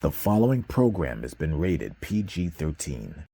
The following program has been rated PG-13.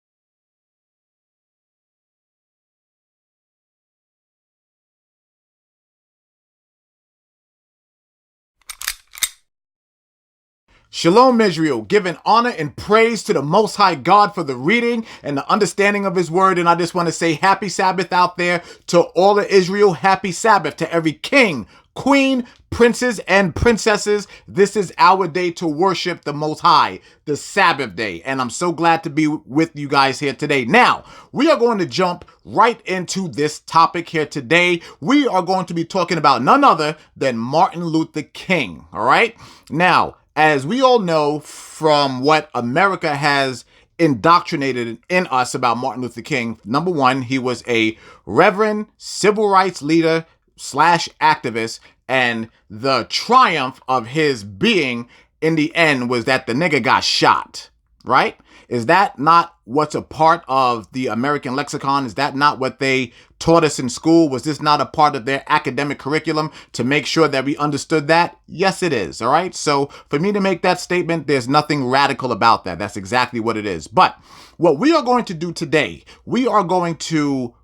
Shalom, Israel, giving honor and praise to the Most High God for the reading and the understanding of His Word. And I just want to say happy Sabbath out there to all of Israel. Happy Sabbath to every king, queen, princes, and princesses. This is our day to worship the Most High, the Sabbath day. And I'm so glad to be with you guys here today. Now, we are going to jump right into this topic here today. We are going to be talking about none other than Martin Luther King. All right. Now, as we all know from what America has indoctrinated in us about Martin Luther King, number one, he was a reverend civil rights leader / activist, and the triumph of his being in the end was that the nigga got shot, right? Is that not what's a part of the American lexicon? Is that not what they taught us in school? Was this not a part of their academic curriculum to make sure that we understood that? Yes, it is. All right. So for me to make that statement, there's nothing radical about that. That's exactly what it is. But what we are going to do today, we are going to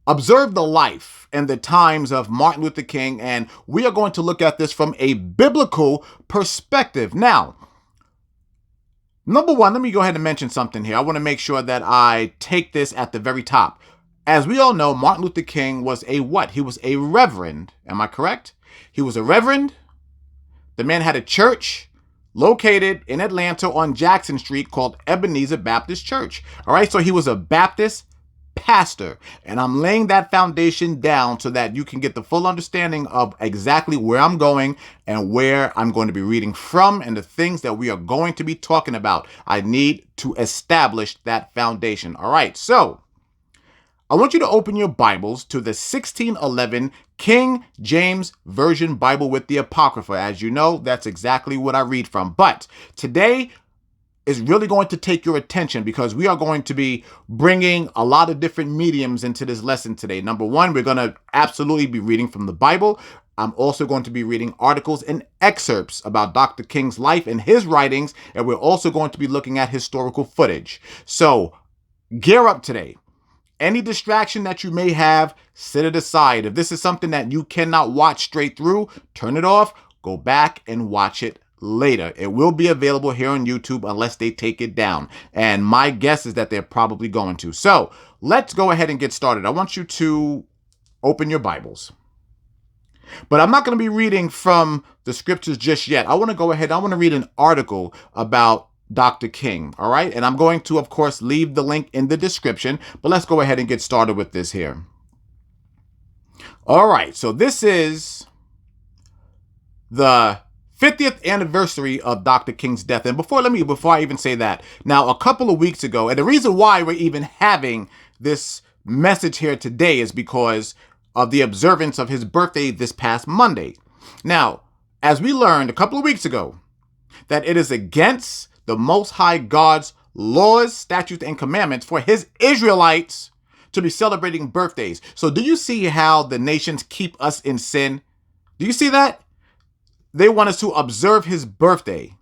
observe the life and the times of Martin Luther King, and we are going to look at this from a biblical perspective. Now, number one, let me go ahead and mention something here. I want to make sure that I take this at the very top. As we all know, Martin Luther King was a what? He was a reverend. Am I correct? He was a reverend. The man had a church located in Atlanta on Jackson Street called Ebenezer Baptist Church. All right, so he was a Baptist pastor, and I'm laying that foundation down so that you can get the full understanding of exactly where I'm going and where I'm going to be reading from and the things that we are going to be talking about. I need to establish that foundation. All right, so I want you to open your Bibles to the 1611 King James Version Bible with the Apocrypha. As you know, that's exactly what I read from. But today is really going to take your attention because we are going to be bringing a lot of different mediums into this lesson today. Number one, we're going to absolutely be reading from the Bible. I'm also going to be reading articles and excerpts about Dr. King's life and his writings, and we're also going to be looking at historical footage. So gear up today. Any distraction that you may have, set it aside. If this is something that you cannot watch straight through, turn it off, go back and watch it later. It will be available here on YouTube unless they take it down. And my guess is that they're probably going to. So let's go ahead and get started. I want you to open your Bibles. But I'm not going to be reading from the scriptures just yet. I want to go ahead. I want to read an article about Dr. King. All right. And I'm going to, of course, leave the link in the description. But let's go ahead and get started with this here. All right. So this is the 50th anniversary of Dr. King's death. And before I even say that, now a couple of weeks ago, and the reason why we're even having this message here today is because of the observance of his birthday this past Monday. Now, as we learned a couple of weeks ago, that it is against the Most High God's laws, statutes, and commandments for his Israelites to be celebrating birthdays. So do you see how the nations keep us in sin? Do you see that? They want us to observe his birthday,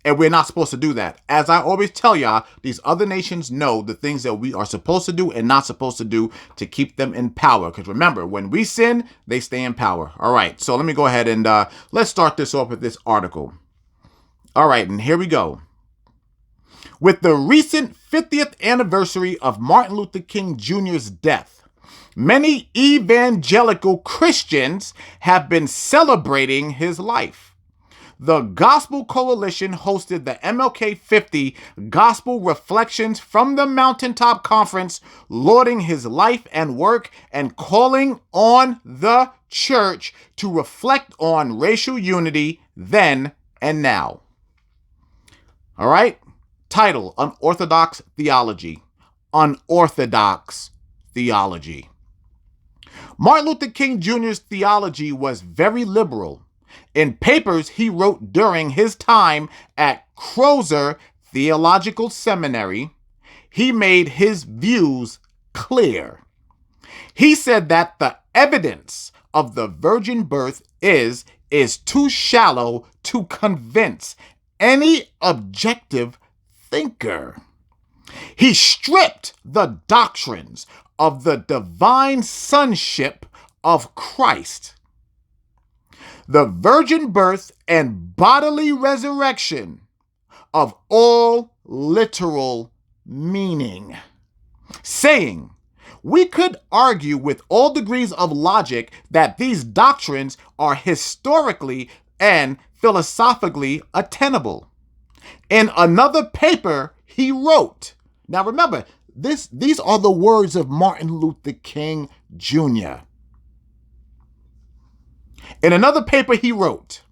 and we're not supposed to do that. As I always tell y'all, these other nations know the things that we are supposed to do and not supposed to do to keep them in power. Because remember, when we sin, they stay in power. All right, so let me go ahead and let's start this off with this article. All right, and here we go. With the recent 50th anniversary of Martin Luther King Jr.'s death, many evangelical Christians have been celebrating his life. The Gospel Coalition hosted the MLK 50 Gospel Reflections from the Mountaintop Conference, lauding his life and work and calling on the church to reflect on racial unity then and now. All right. Title: Unorthodox Theology. Unorthodox Theology. Martin Luther King Jr.'s theology was very liberal. In papers he wrote during his time at Crozer Theological Seminary, he made his views clear. He said that the evidence of the virgin birth is too shallow to convince any objective thinker. He stripped the doctrines of the divine sonship of Christ, the virgin birth and bodily resurrection, of all literal meaning, saying, we could argue with all degrees of logic that these doctrines are historically and philosophically attainable. In another paper he wrote, now remember, these are the words of Martin Luther King Jr. In another paper he wrote,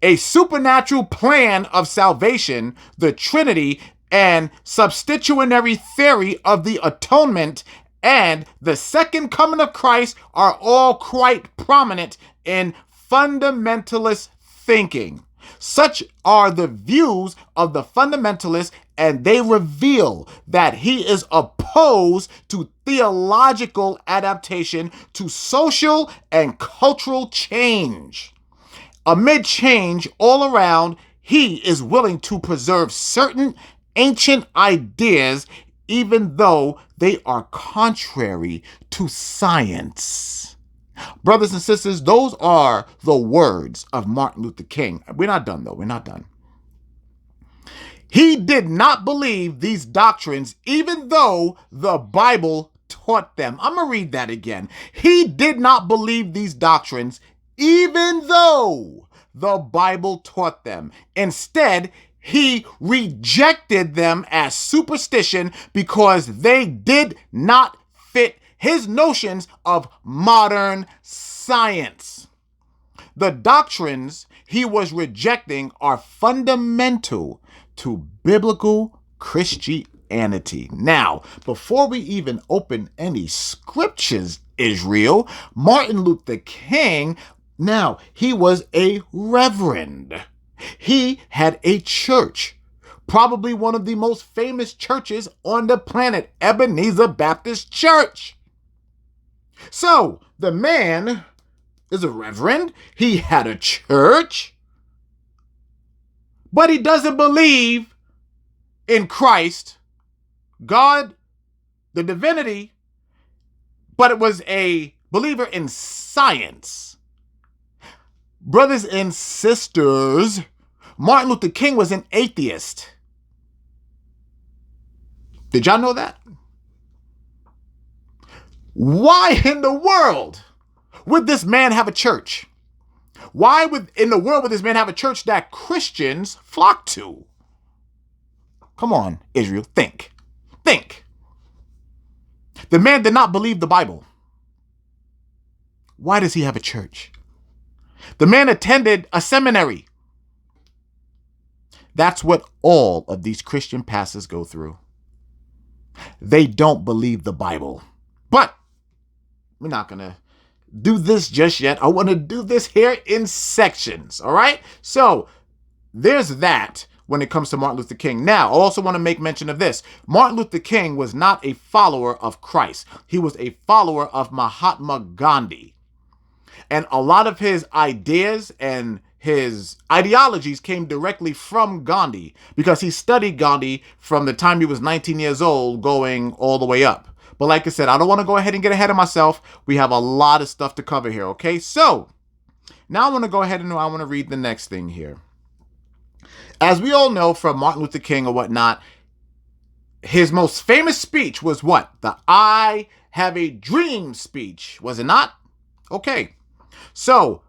a supernatural plan of salvation, the Trinity, and substitutionary theory of the atonement and the second coming of Christ are all quite prominent in fundamentalist thinking. Such are the views of the fundamentalists, and they reveal that he is opposed to theological adaptation to social and cultural change. Amid change all around, he is willing to preserve certain ancient ideas even though they are contrary to science. Brothers and sisters, those are the words of Martin Luther King. We're not done, though. We're not done. He did not believe these doctrines, even though the Bible taught them. I'm going to read that again. He did not believe these doctrines, even though the Bible taught them. Instead, he rejected them as superstition because they did not fit his notions of modern science. The doctrines he was rejecting are fundamental to biblical Christianity. Now, before we even open any scriptures, Israel, Martin Luther King, now, he was a reverend. He had a church, probably one of the most famous churches on the planet, Ebenezer Baptist Church. So, the man is a reverend. He had a church, but he doesn't believe in Christ, God, the divinity, but it was a believer in science. Brothers and sisters, Martin Luther King was an atheist. Did y'all know that? Why in the world would this man have a church? Why in the world would this man have a church that Christians flock to? Come on, Israel, think. Think. The man did not believe the Bible. Why does he have a church? The man attended a seminary. That's what all of these Christian pastors go through. They don't believe the Bible. But we're not going to do this just yet. I want to do this here in sections, all right? So there's that when it comes to Martin Luther King. Now, I also want to make mention of this. Martin Luther King was not a follower of Christ. He was a follower of Mahatma Gandhi. And a lot of his ideas and his ideologies came directly from Gandhi because he studied Gandhi from the time he was 19 years old going all the way up. But like I said, I don't want to go ahead and get ahead of myself. We have a lot of stuff to cover here, okay? So now I want to go ahead and I want to read the next thing here. As we all know from Martin Luther King or whatnot, his most famous speech was what? The I Have a Dream speech, was it not? Okay. So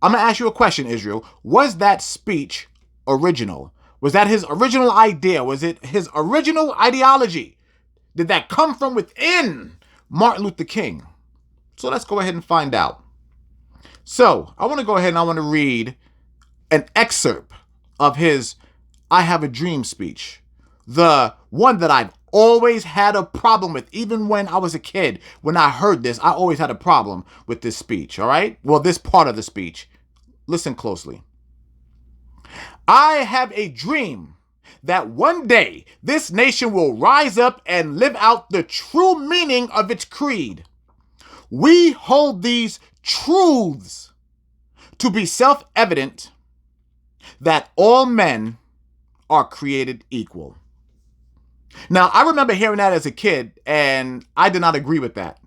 I'm going to ask you a question, Israel. Was that speech original? Was that his original idea? Was it his original ideology? Did that come from within Martin Luther King? So let's go ahead and find out. So I want to go ahead and I want to read an excerpt of his I Have a Dream speech. The one that I've always had a problem with, even when I was a kid. When I heard this, I always had a problem with this speech, all right? Well, this part of the speech. Listen closely. I have a dream that one day this nation will rise up and live out the true meaning of its creed. We hold these truths to be self-evident that all men are created equal. Now, I remember hearing that as a kid, and I did not agree with that.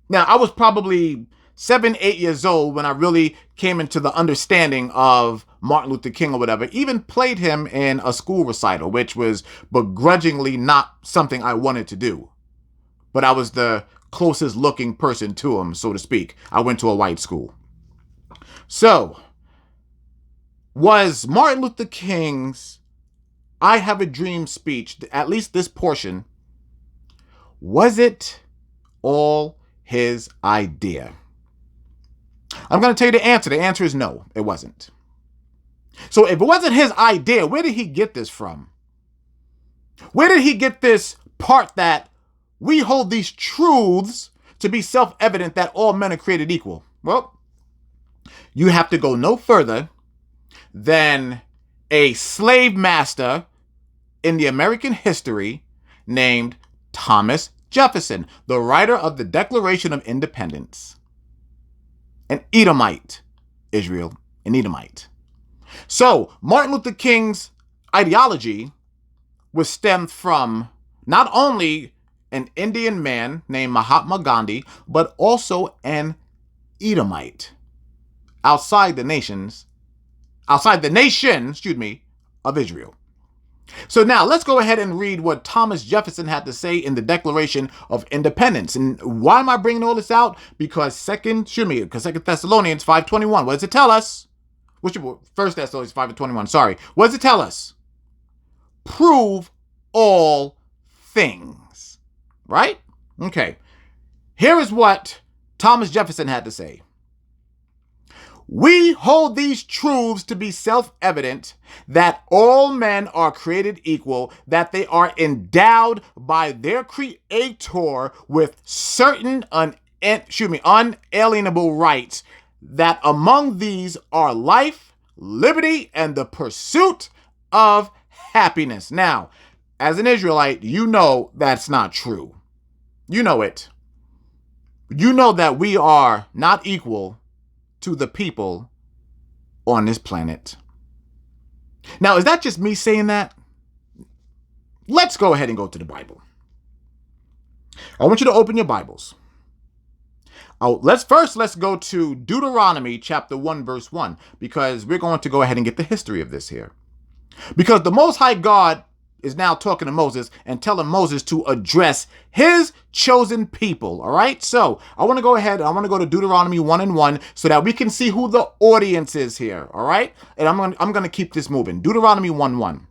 Now, I was probably 7, 8 years old when I really came into the understanding of Martin Luther King or whatever. Even played him in a school recital, which was begrudgingly not something I wanted to do. But I was the closest looking person to him, so to speak. I went to a white school. So, was Martin Luther King's I Have a Dream speech, at least this portion, was it all his idea? I'm going to tell you the answer. The answer is no, it wasn't. So if it wasn't his idea, where did he get this from? Where did he get this part that we hold these truths to be self-evident that all men are created equal? Well, you have to go no further than a slave master in the American history named Thomas Jefferson, the writer of the Declaration of Independence. An Edomite, Israel, an Edomite. So, Martin Luther King's ideology was stemmed from not only an Indian man named Mahatma Gandhi, but also an Edomite outside the nation, of Israel. So now let's go ahead and read what Thomas Jefferson had to say in the Declaration of Independence. And why am I bringing all this out? Because Second Thessalonians 5:21. What does it tell us? First Thessalonians 5:21. Sorry. What does it tell us? Prove all things. Right? Okay. Here is what Thomas Jefferson had to say. We hold these truths to be self-evident, that all men are created equal, that they are endowed by their Creator with certain unalienable rights, that among these are life, liberty, and the pursuit of happiness. Now, as an Israelite, you know that's not true. You know it. You know that we are not equal to the people on this planet. Now, is that just me saying that? Let's go ahead and go to the Bible. I want you to open your Bibles. Let's go to Deuteronomy chapter 1, verse 1, because we're going to go ahead and get the history of this here. Because the Most High God is now talking to Moses and telling Moses to address his chosen people. All right. So I want to go to Deuteronomy 1:1 so that we can see who the audience is here. All right. And I'm going to keep this moving. Deuteronomy 1:1.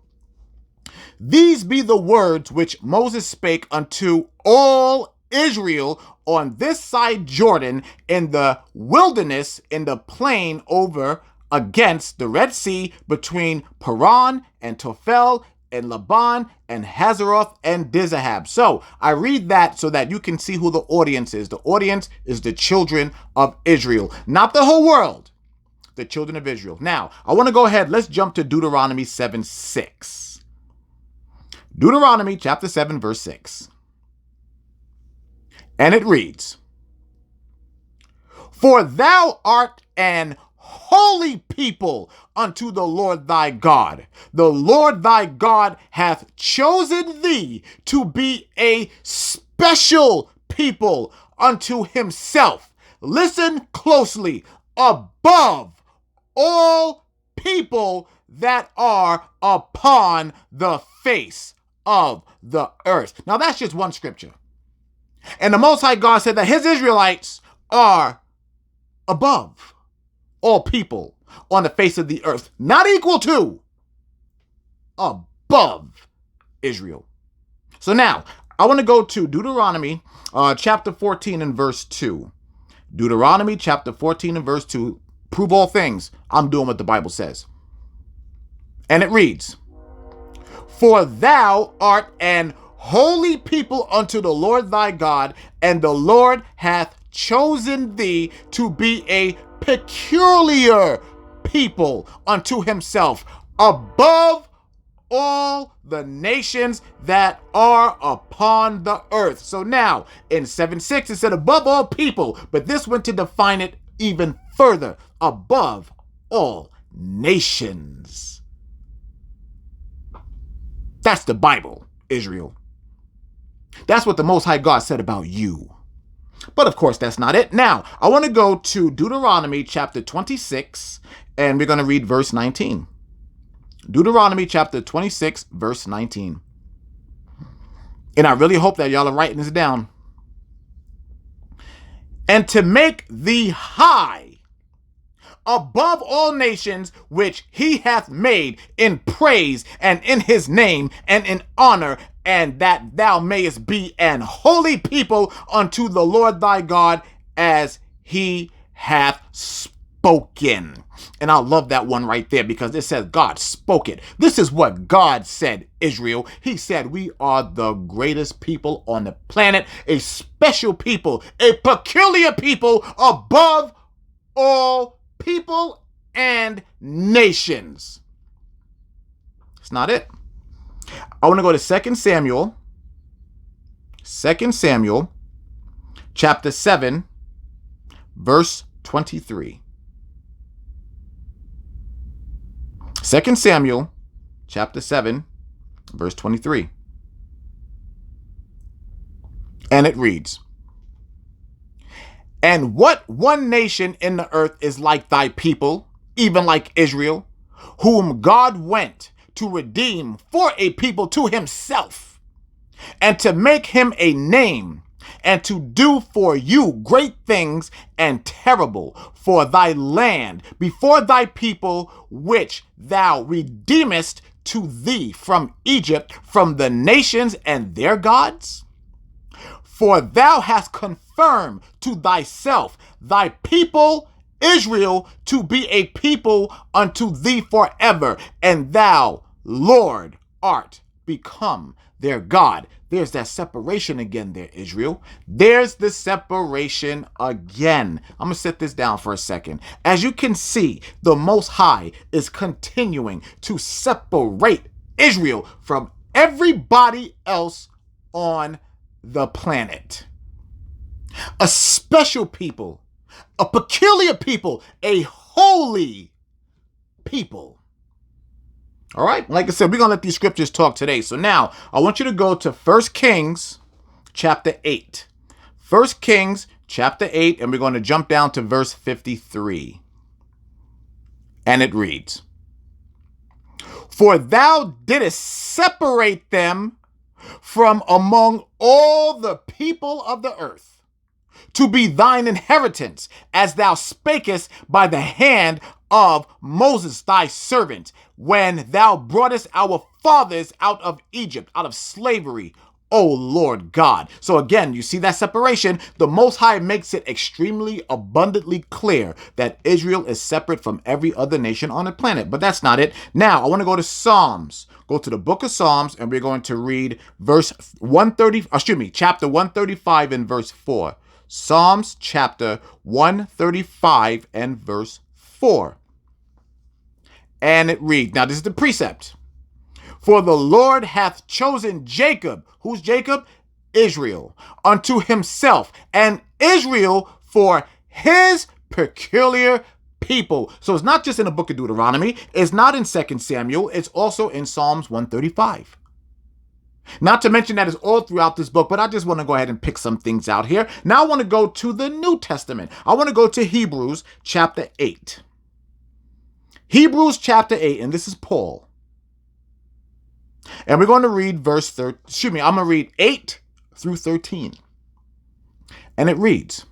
These be the words which Moses spake unto all Israel on this side Jordan in the wilderness, in the plain over against the Red Sea, between Paran and Tophel and Laban and Hazeroth and Dizahab. So I read that so that you can see who the audience is. The audience is the children of Israel, not the whole world, the children of Israel. Now, I want to go ahead. Let's jump to Deuteronomy 7:6. Deuteronomy chapter 7, verse 6. And it reads, For thou art an holy people unto the Lord thy God. The Lord thy God hath chosen thee to be a special people unto himself. Listen closely. Above all people that are upon the face of the earth. Now that's just one scripture. And the Most High God said that his Israelites are above all people on the face of the earth, not equal to, above Israel. So now, I want to go to Deuteronomy chapter 14 and verse 2. Deuteronomy chapter 14 and verse 2. Prove all things. I'm doing what the Bible says. And it reads, For thou art an holy people unto the Lord thy God, and the Lord hath chosen thee to be a peculiar people unto himself, above all the nations that are upon the earth. So now, in 7:6, it said above all people, but this went to define it even further, above all nations. That's the Bible, Israel. That's what the Most High God said about you. But of course, that's not it. Now, I want to go to Deuteronomy chapter 26, and we're going to read verse 19. Deuteronomy chapter 26, verse 19. And I really hope that y'all are writing this down. And to make thee high above all nations which he hath made in praise and in his name and in honor, and that thou mayest be an holy people unto the Lord thy God, as he hath spoken. And I love that one right there, because it says God spoke it. This is what God said, Israel. He said we are the greatest people on the planet, a special people, a peculiar people above all people and nations. It's not it. I want to go to 2 Samuel. 2 Samuel chapter 7, verse 23. 2 Samuel chapter 7, verse 23. And it reads, and what one nation in the earth is like thy people, even like Israel, whom God went to redeem for a people to himself, and to make him a name, and to do for you great things and terrible for thy land before thy people, which thou redeemest to thee from Egypt, from the nations and their gods? For thou hast confirmed to thyself thy people Israel to be a people unto thee forever, and thou, Lord, art become their God. There's that separation again there, Israel. There's the separation again. I'm going to set this down for a second. As you can see, the Most High is continuing to separate Israel from everybody else on the planet. A special people, a peculiar people, a holy people. All right, like I said, we're going to let these scriptures talk today. So now I want you to go to 1 Kings chapter 8. 1 Kings chapter 8, and we're going to jump down to verse 53. And it reads, for thou didst separate them from among all the people of the earth, to be thine inheritance, as thou spakest by the hand of Moses thy servant, when thou broughtest our fathers out of Egypt, out of slavery, O Lord God. So again, you see that separation. The Most High makes it extremely abundantly clear that Israel is separate from every other nation on the planet. But that's not it. Now, I want to go to Psalms. Go to the book of Psalms, and we're going to read chapter 135 and verse 4. Psalms chapter 135 and verse 4. And it reads, now this is the precept. For the Lord hath chosen Jacob. Who's Jacob? Israel. Unto himself, and Israel for his peculiar people. So it's not just in the book of Deuteronomy. It's not in 2 Samuel. It's also in Psalms 135. Not to mention that it's all throughout this book, but I just want to go ahead and pick some things out here. Now I want to go to the New Testament. I want to go to Hebrews chapter 8. Hebrews chapter 8, and this is Paul. And we're going to read I'm going to read 8 through 13. And it reads,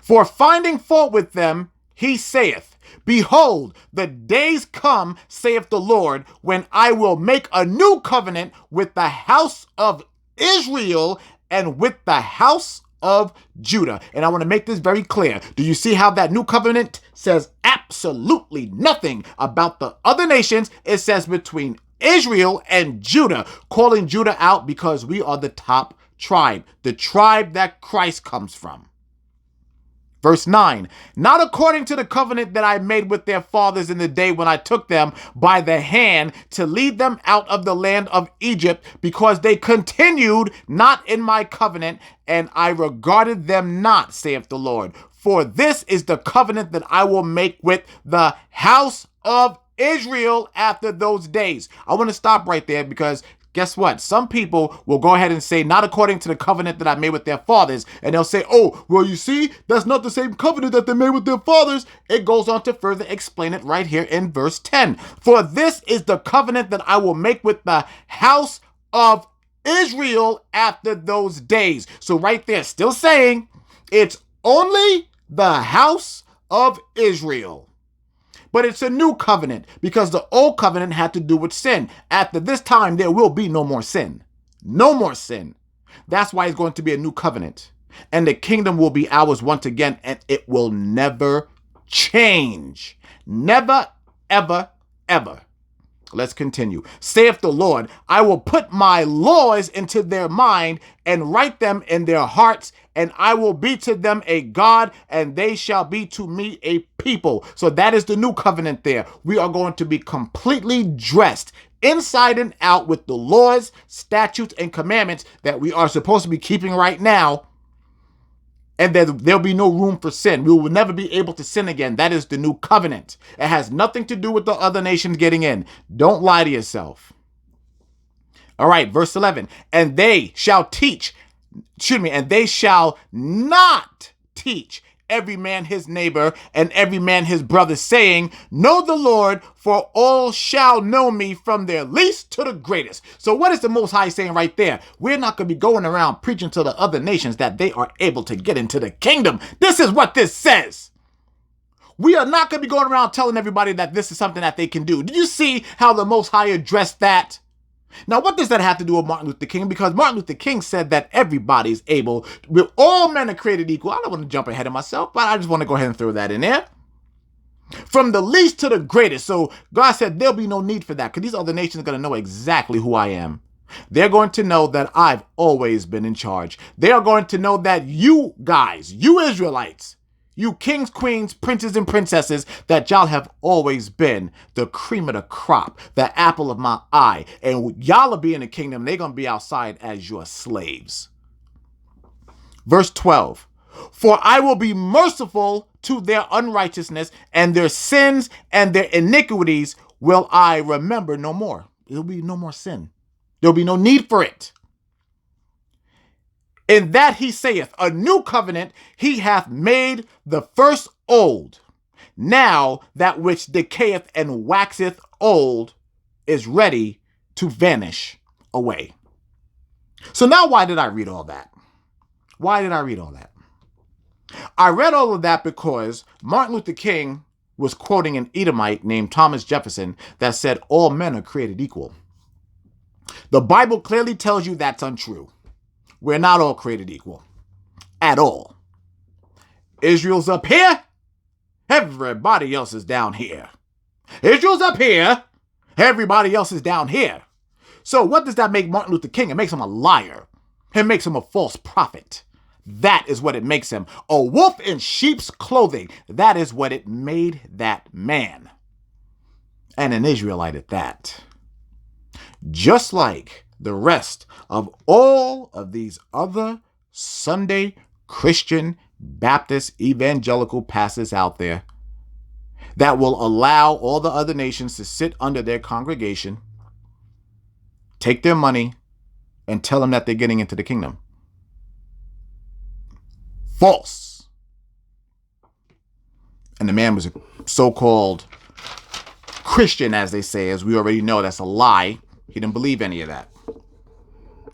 for finding fault with them, he saith, behold, the days come, saith the Lord, when I will make a new covenant with the house of Israel and with the house of Judah. And I want to make this very clear. Do you see how that new covenant says absolutely nothing about the other nations? It says between Israel and Judah, calling Judah out because we are the top tribe, the tribe that Christ comes from. Verse 9, not according to the covenant that I made with their fathers in the day when I took them by the hand to lead them out of the land of Egypt, because they continued not in my covenant, and I regarded them not, saith the Lord. For this is the covenant that I will make with the house of Israel after those days. I want to stop right there because guess what? Some people will go ahead and say, not according to the covenant that I made with their fathers. And they'll say, oh, well, you see, that's not the same covenant that they made with their fathers. It goes on to further explain it right here in verse 10. For this is the covenant that I will make with the house of Israel after those days. So right there, still saying it's only the house of Israel. But it's a new covenant because the old covenant had to do with sin. After this time, there will be no more sin. No more sin. That's why it's going to be a new covenant. And the kingdom will be ours once again, and it will never change. Never, ever, ever. Let's continue. Saith the Lord, I will put my laws into their mind and write them in their hearts, and I will be to them a God, and they shall be to me a people. So that is the new covenant there. We are going to be completely dressed inside and out with the laws, statutes, and commandments that we are supposed to be keeping right now. And there'll be no room for sin. We will never be able to sin again. That is the new covenant. It has nothing to do with the other nations getting in. Don't lie to yourself. All right, verse 11. And they shall not teach every man his neighbor and every man his brother, saying, know the Lord, for all shall know me from their least to the greatest. So what is the Most High saying right there? We're not going to be going around preaching to the other nations that they are able to get into the kingdom. This is what this says. We are not going to be going around telling everybody that this is something that they can do. Did you see how the Most High addressed that? Now, what does that have to do with Martin Luther King? Because Martin Luther King said that everybody's able, with all men are created equal. I don't want to jump ahead of myself, but I just want to go ahead and throw that in there. From the least to the greatest. So God said there'll be no need for that because these other nations are going to know exactly who I am. They're going to know that I've always been in charge. They are going to know that you guys, you Israelites, you kings, queens, princes, and princesses, that y'all have always been the cream of the crop, the apple of my eye. And y'all will be in the kingdom. They're going to be outside as your slaves. Verse 12. For I will be merciful to their unrighteousness, and their sins and their iniquities will I remember no more. There'll be no more sin. There'll be no need for it. In that he saith, a new covenant he hath made the first old. Now that which decayeth and waxeth old is ready to vanish away. So now why did I read all that? Why did I read all that? I read all of that because Martin Luther King was quoting an Edomite named Thomas Jefferson that said all men are created equal. The Bible clearly tells you that's untrue. We're not all created equal. At all. Israel's up here. Everybody else is down here. Israel's up here. Everybody else is down here. So what does that make Martin Luther King? It makes him a liar. It makes him a false prophet. That is what it makes him. A wolf in sheep's clothing. That is what it made that man. And an Israelite at that. Just like the rest of all of these other Sunday Christian Baptist evangelical pastors out there that will allow all the other nations to sit under their congregation, take their money, and tell them that they're getting into the kingdom. False. And the man was a so-called Christian, as they say, as we already know. That's a lie. He didn't believe any of that.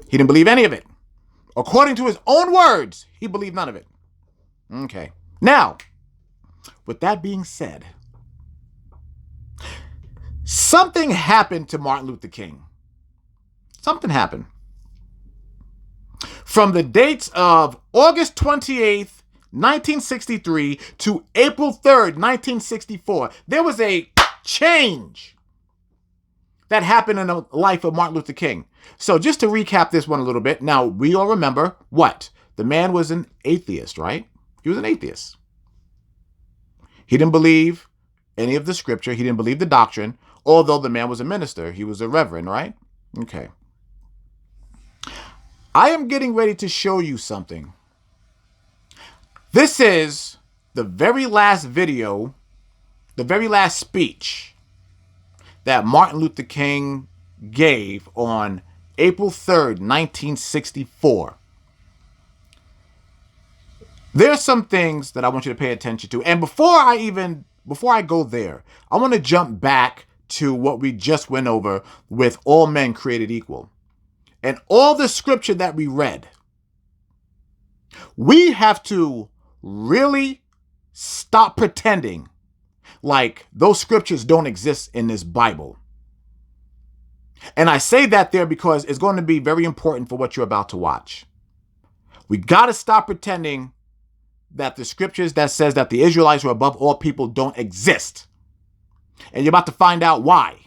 He didn't believe any of it. According to his own words, he believed none of it. Okay. Now, with that being said, something happened to Martin Luther King. Something happened. From the dates of August 28th, 1963 to April 3rd, 1964, there was a change that happened in the life of Martin Luther King. So just to recap this one a little bit. Now, we all remember what? The man was an atheist, right? He was an atheist. He didn't believe any of the scripture. He didn't believe the doctrine, although the man was a minister. He was a reverend, right? Okay. I am getting ready to show you something. This is the very last video, the very last speech that Martin Luther King gave on April 3rd, 1964. There's some things that I want you to pay attention to. And before I go there, I want to jump back to what we just went over with all men created equal. And all the scripture that we read, we have to really stop pretending like those scriptures don't exist in this Bible. And I say that there because it's going to be very important for what you're about to watch. We got to stop pretending that the scriptures that says that the Israelites were above all people don't exist. And you're about to find out why.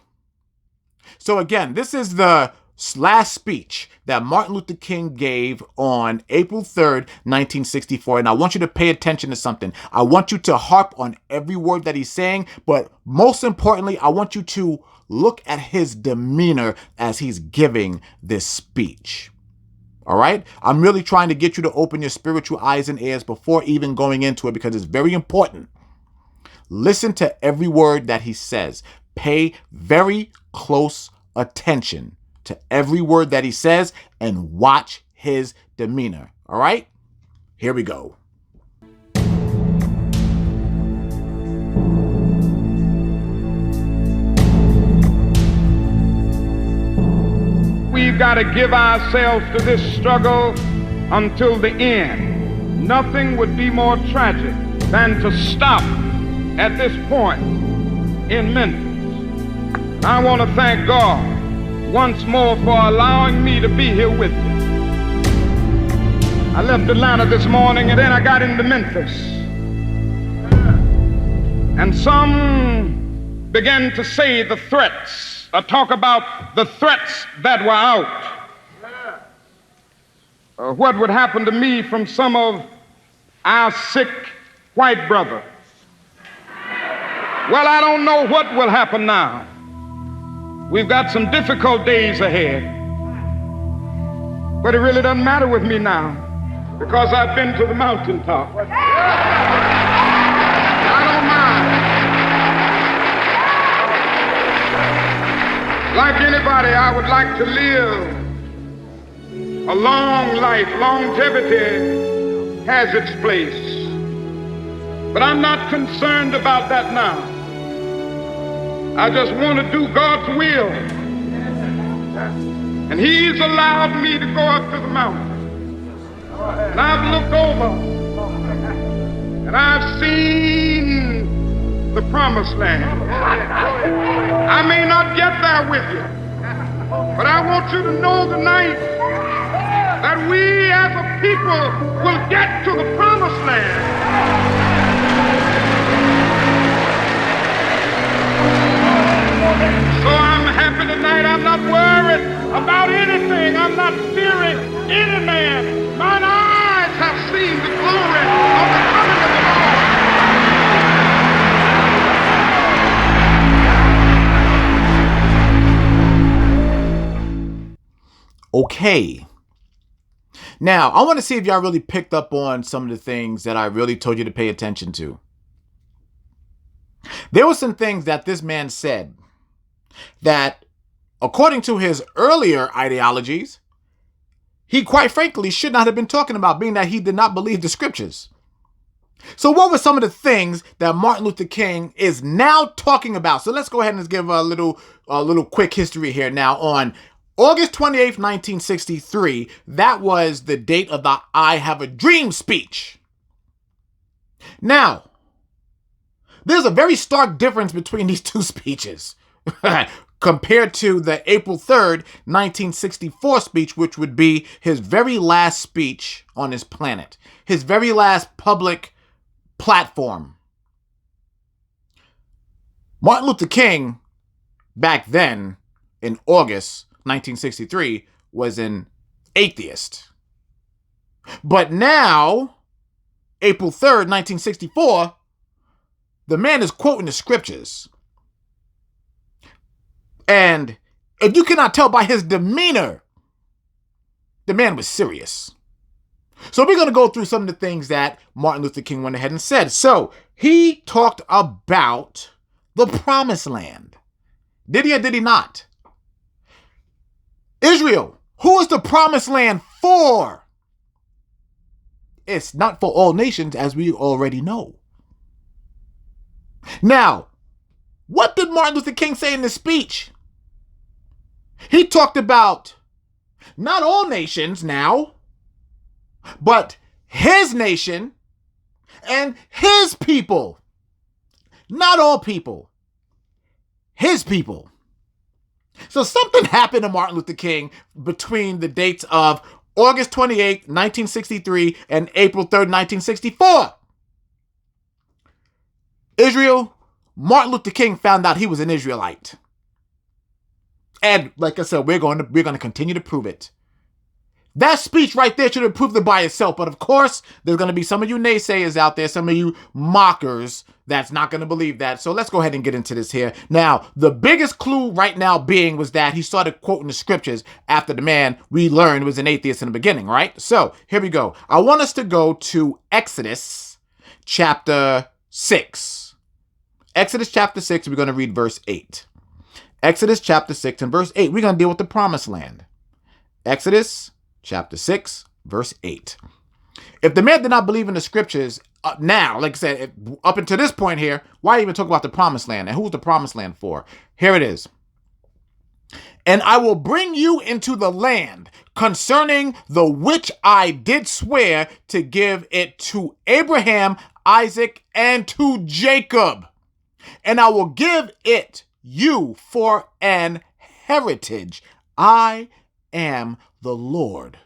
So again, this is the last speech that Martin Luther King gave on April 3rd, 1964. And I want you to pay attention to something. I want you to harp on every word that he's saying. But most importantly, I want you to look at his demeanor as he's giving this speech. All right? I'm really trying to get you to open your spiritual eyes and ears before even going into it because it's very important. Listen to every word that he says. Pay very close attention to every word that he says and watch his demeanor. All right? Here we go. We've got to give ourselves to this struggle until the end. Nothing would be more tragic than to stop at this point in Memphis. I want to thank God once more for allowing me to be here with you. I left Atlanta this morning and then I got into Memphis. And some began to say the threats, talk about the threats that were out. What would happen to me from some of our sick white brothers? Well, I don't know what will happen now. We've got some difficult days ahead. But it really doesn't matter with me now because I've been to the mountaintop. I don't mind. Like anybody, I would like to live a long life. Longevity has its place. But I'm not concerned about that now. I just want to do God's will. And He's allowed me to go up to the mountain. And I've looked over and I've seen the promised land. I may not get there with you, but I want you to know tonight that we as a people will get to the promised land. So I'm happy tonight. I'm not worried about anything. I'm not fearing any man. Mine eyes have seen the glory of the coming of the Lord. Okay. Now, I want to see if y'all really picked up on some of the things that I really told you to pay attention to. There were some things that this man said that, according to his earlier ideologies, he quite frankly should not have been talking about, being that he did not believe the scriptures. So what were some of the things that Martin Luther King is now talking about? So let's go ahead and give a little quick history here. Now, on August 28th, 1963, that was the date of the I Have a Dream speech. Now, there's a very stark difference between these two speeches compared to the April 3rd, 1964 speech, which would be his very last speech on this planet, his very last public platform. Martin Luther King, back then, in August 1963, was an atheist. But now, April 3rd, 1964, the man is quoting the scriptures. And if you cannot tell by his demeanor, the man was serious. So we're going to go through some of the things that Martin Luther King went ahead and said. So he talked about the promised land. Did he or did he not? Israel, who is the promised land for? It's not for all nations, as we already know. Now, what did Martin Luther King say in this speech? He talked about not all nations now, but his nation and his people. Not all people. His people. So something happened to Martin Luther King between the dates of August 28, 1963 and April 3rd, 1964. Israel, Martin Luther King found out he was an Israelite. And like I said, we're going to continue to prove it. That speech right there should have proved it by itself. But of course, there's going to be some of you naysayers out there, some of you mockers that's not going to believe that. So let's go ahead and get into this here. Now, the biggest clue right now was that he started quoting the scriptures after the man we learned was an atheist in the beginning, right? So here we go. I want us to go to Exodus chapter 6. Exodus chapter 6, we're going to read verse 8. Exodus chapter 6 and verse 8. We're going to deal with the promised land. Exodus chapter 6, verse 8. If the man did not believe in the scriptures, now, like I said, up until this point here, why even talk about the promised land? And who's the promised land for? Here it is. And I will bring you into the land concerning the which I did swear to give it to Abraham, Isaac, and to Jacob. And I will give it you for an heritage. I am the Lord.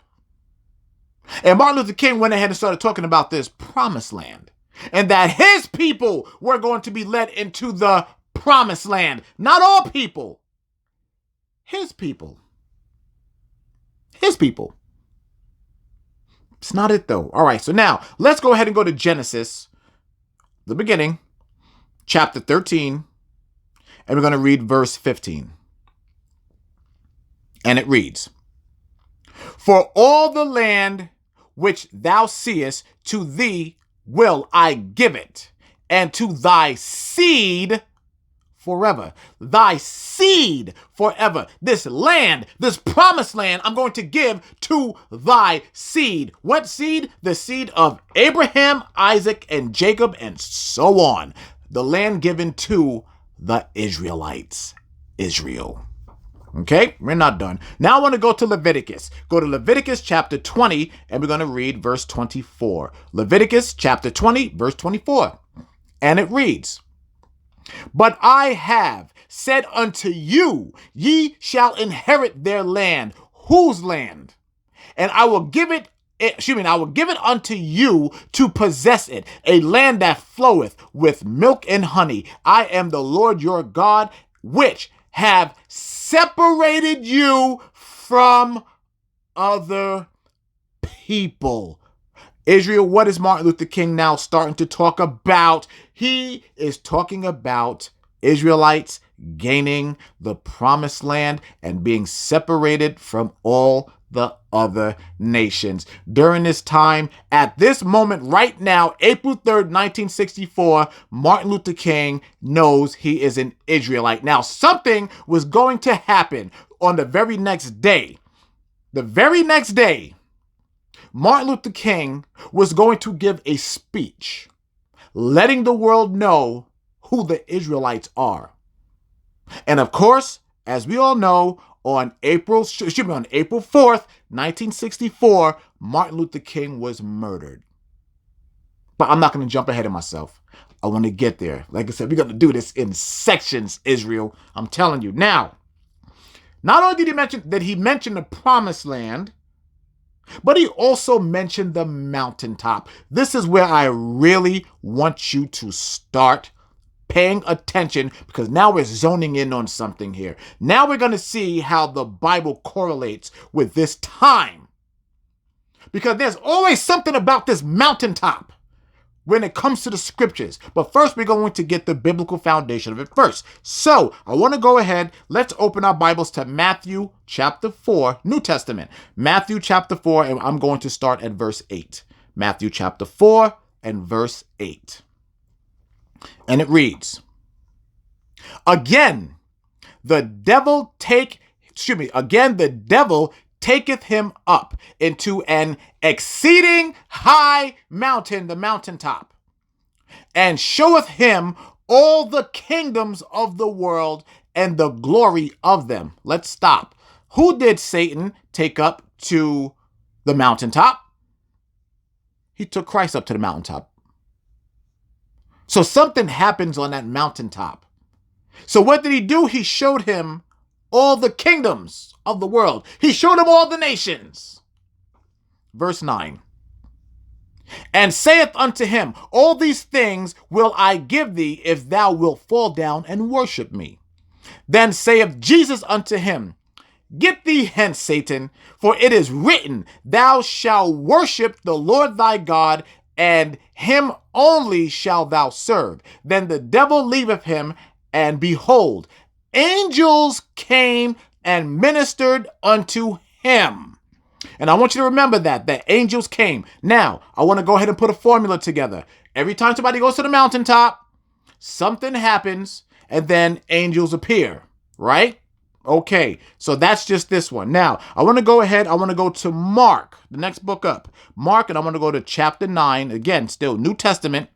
And Martin Luther King went ahead and started talking about this promised land, and that his people were going to be led into the promised land. Not all people. His people. His people. It's not it though. All right, so now let's go ahead and go to Genesis, the beginning, chapter 13, and we're going to read verse 15. And it reads, For all the land which thou seest, to thee will I give it, and to thy seed forever. Thy seed forever. This land, this promised land, I'm going to give to thy seed. What seed? The seed of Abraham, Isaac, and Jacob, and so on. The land given to the Israelites. Israel. Okay, we're not done. Now I want to go to Leviticus. Go to Leviticus chapter 20, and we're going to read verse 24. Leviticus chapter 20, verse 24. And it reads, But I have said unto you, ye shall inherit their land. Whose land? And I will give it unto you to possess it, a land that floweth with milk and honey. I am the Lord your God, which have separated you from other people. Israel, what is Martin Luther King now starting to talk about? He is talking about Israelites gaining the promised land and being separated from all the other nations. During this time, at this moment right now, April 3rd, 1964, Martin Luther King knows he is an Israelite. Now, something was going to happen on the very next day. The very next day, Martin Luther King was going to give a speech letting the world know who the Israelites are. And of course, as we all know, on April 4th, 1964, Martin Luther King was murdered. But I'm not going to jump ahead of myself. I want to get there. Like I said, we're going to do this in sections, Israel. I'm telling you. Now, not only did he mention the promised land, but he also mentioned the mountaintop. This is where I really want you to start paying attention, because now we're zoning in on something here. Now we're going to see how the Bible correlates with this time, because there's always something about this mountaintop. when it comes to the scriptures. But first, we're going to get the biblical foundation of it first. So I want to go ahead. Let's open our Bibles to Matthew chapter 4, New Testament. Matthew chapter 4, and I'm going to start at verse 8. Matthew chapter 4 and verse 8. And it reads, Again, the devil taketh him up into an exceeding high mountain, the mountaintop, and showeth him all the kingdoms of the world and the glory of them. Let's stop. Who did Satan take up to the mountaintop? He took Christ up to the mountaintop. So something happens on that mountaintop. So what did he do? He showed him all the kingdoms of the world. He showed him all the nations. Verse 9. And saith unto him, All these things will I give thee, if thou wilt fall down and worship me. Then saith Jesus unto him, Get thee hence, Satan, for it is written, Thou shalt worship the Lord thy God, and him only shalt thou serve. Then the devil leaveth him, and behold, angels came and ministered unto him. And I want you to remember that angels came. Now, I want to go ahead and put a formula together. Every time somebody goes to the mountaintop, something happens, and then angels appear, right? Okay, so that's just this one. Now, I want to go to Mark, the next book up. Mark, and I'm going to go to chapter 9, again, still New Testament,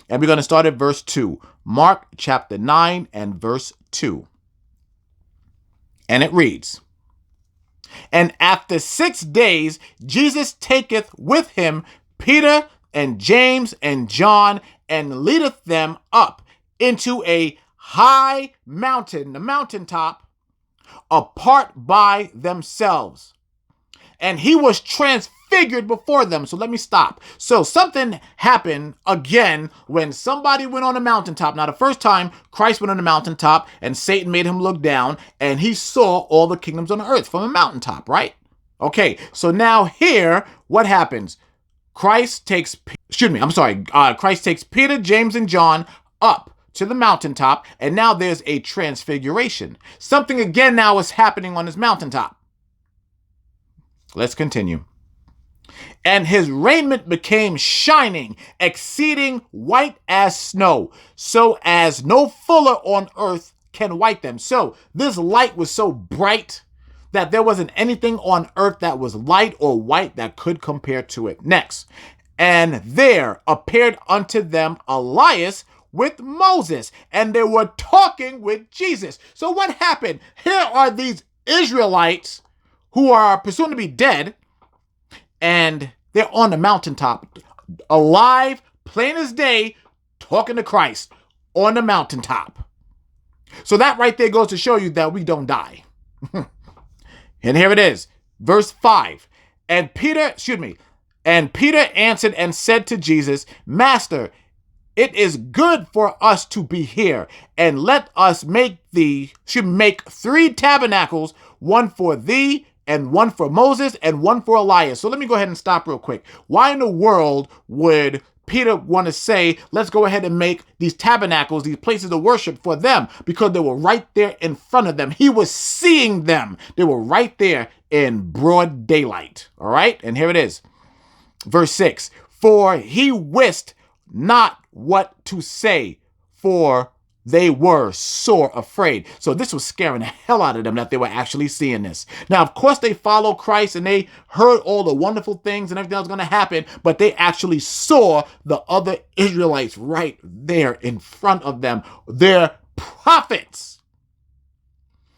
and we're going to start at verse 2. Mark chapter 9 and verse 2. And it reads, And after 6 days, Jesus taketh with him Peter and James and John, and leadeth them up into a high mountain, the mountaintop, apart by themselves. And he was transfigured before them. So let me stop. So something happened again when somebody went on a mountaintop. Now, the first time Christ went on the mountaintop and Satan made him look down, and he saw all the kingdoms on the earth from a mountaintop, right? Okay, so now here, what happens? Christ takes Peter, James, and John up to the mountaintop, and now there's a transfiguration. Something again now is happening on this mountaintop. Let's continue. And his raiment became shining, exceeding white as snow, so as no fuller on earth can white them. So this light was so bright that there wasn't anything on earth that was light or white that could compare to it. Next. And there appeared unto them Elias with Moses, and they were talking with Jesus. So what happened? Here are these Israelites who are presumed to be dead, and they're on the mountaintop, alive, plain as day, talking to Christ on the mountaintop. So that right there goes to show you that we don't die. And here it is, verse 5. And Peter answered and said to Jesus, Master, it is good for us to be here, and let us make 3 tabernacles, one for thee, and one for Moses, and one for Elias. So let me go ahead and stop real quick. Why in the world would Peter want to say, let's go ahead and make these tabernacles, these places of worship for them? Because they were right there in front of them. He was seeing them. They were right there in broad daylight. All right? And here it is. Verse 6. For he wist not what to say, for they were sore afraid. So this was scaring the hell out of them that they were actually seeing this. Now, of course, they followed Christ and they heard all the wonderful things and everything that was going to happen, but they actually saw the other Israelites right there in front of them, their prophets.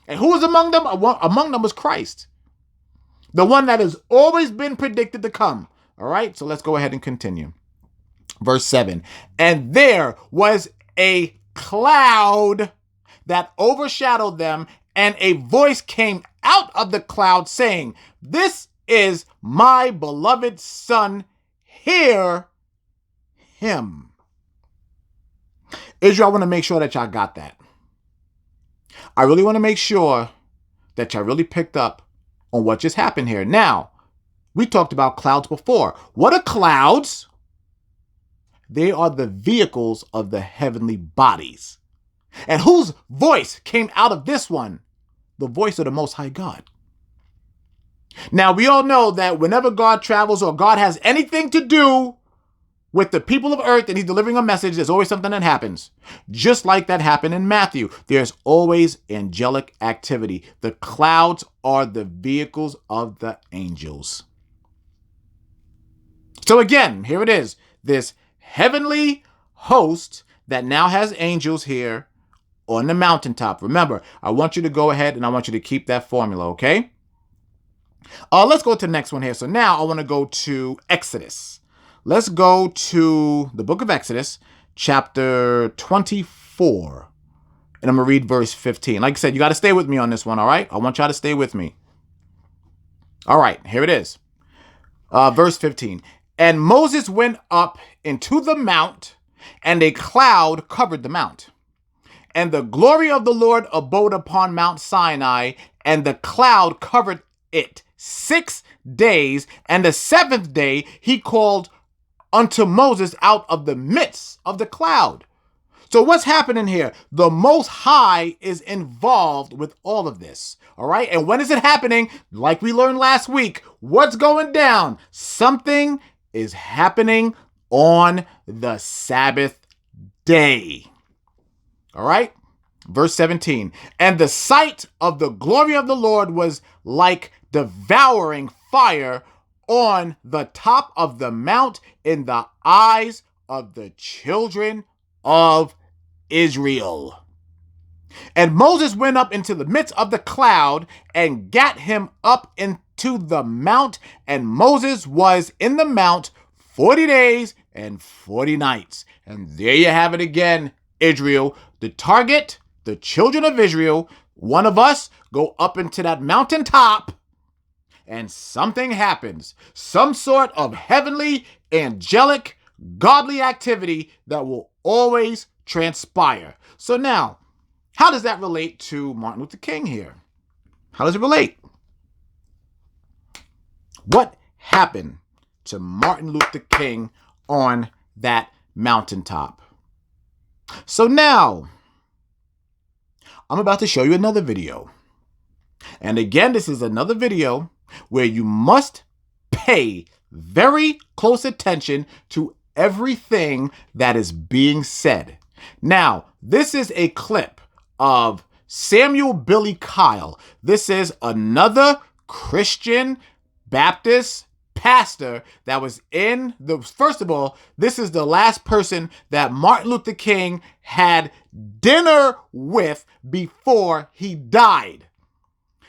And who was among them? Among them was Christ, the one that has always been predicted to come. All right, so let's go ahead and continue. Verse 7, and there was a cloud that overshadowed them, and a voice came out of the cloud saying, This is my beloved son, hear him. Israel, I want to make sure that y'all got that. I really want to make sure that y'all really picked up on what just happened here. Now, we talked about clouds before. What are clouds? They are the vehicles of the heavenly bodies. And whose voice came out of this one? The voice of the Most High God. Now, we all know that whenever God travels or God has anything to do with the people of earth and he's delivering a message, there's always something that happens. Just like that happened in Matthew. There's always angelic activity. The clouds are the vehicles of the angels. So again, here it is. This heavenly host that now has angels here on the mountaintop. Remember, I want you to go ahead and I want you to keep that formula, okay? Let's go to the next one here. So now I want to go to Exodus. Let's go to the book of Exodus, chapter 24. And I'm going to read verse 15. Like I said, you got to stay with me on this one, all right? I want y'all to stay with me. All right, here it is. Verse 15. And Moses went up into the mount, and a cloud covered the mount. And the glory of the Lord abode upon Mount Sinai, and the cloud covered it 6 days. And the seventh day he called unto Moses out of the midst of the cloud. So what's happening here? The Most High is involved with all of this. All right. And when is it happening? Like we learned last week, what's going down? Something is happening on the Sabbath day. All right. Verse 17. And the sight of the glory of the Lord was like devouring fire on the top of the mount in the eyes of the children of Israel. And Moses went up into the midst of the cloud and gat him up into the mount. And Moses was in the mount 40 days and 40 nights. And there you have it again, Israel. The target, the children of Israel, one of us go up into that mountaintop and something happens. Some sort of heavenly, angelic, godly activity that will always transpire. So now, how does that relate to Martin Luther King here? How does it relate? What happened to Martin Luther King on that mountaintop? So now, I'm about to show you another video. And again, this is another video where you must pay very close attention to everything that is being said. Now, this is a clip of Samuel Billy Kyle. This is another Christian Baptist pastor that was in the, first of all, this is the last person that Martin Luther King had dinner with before he died.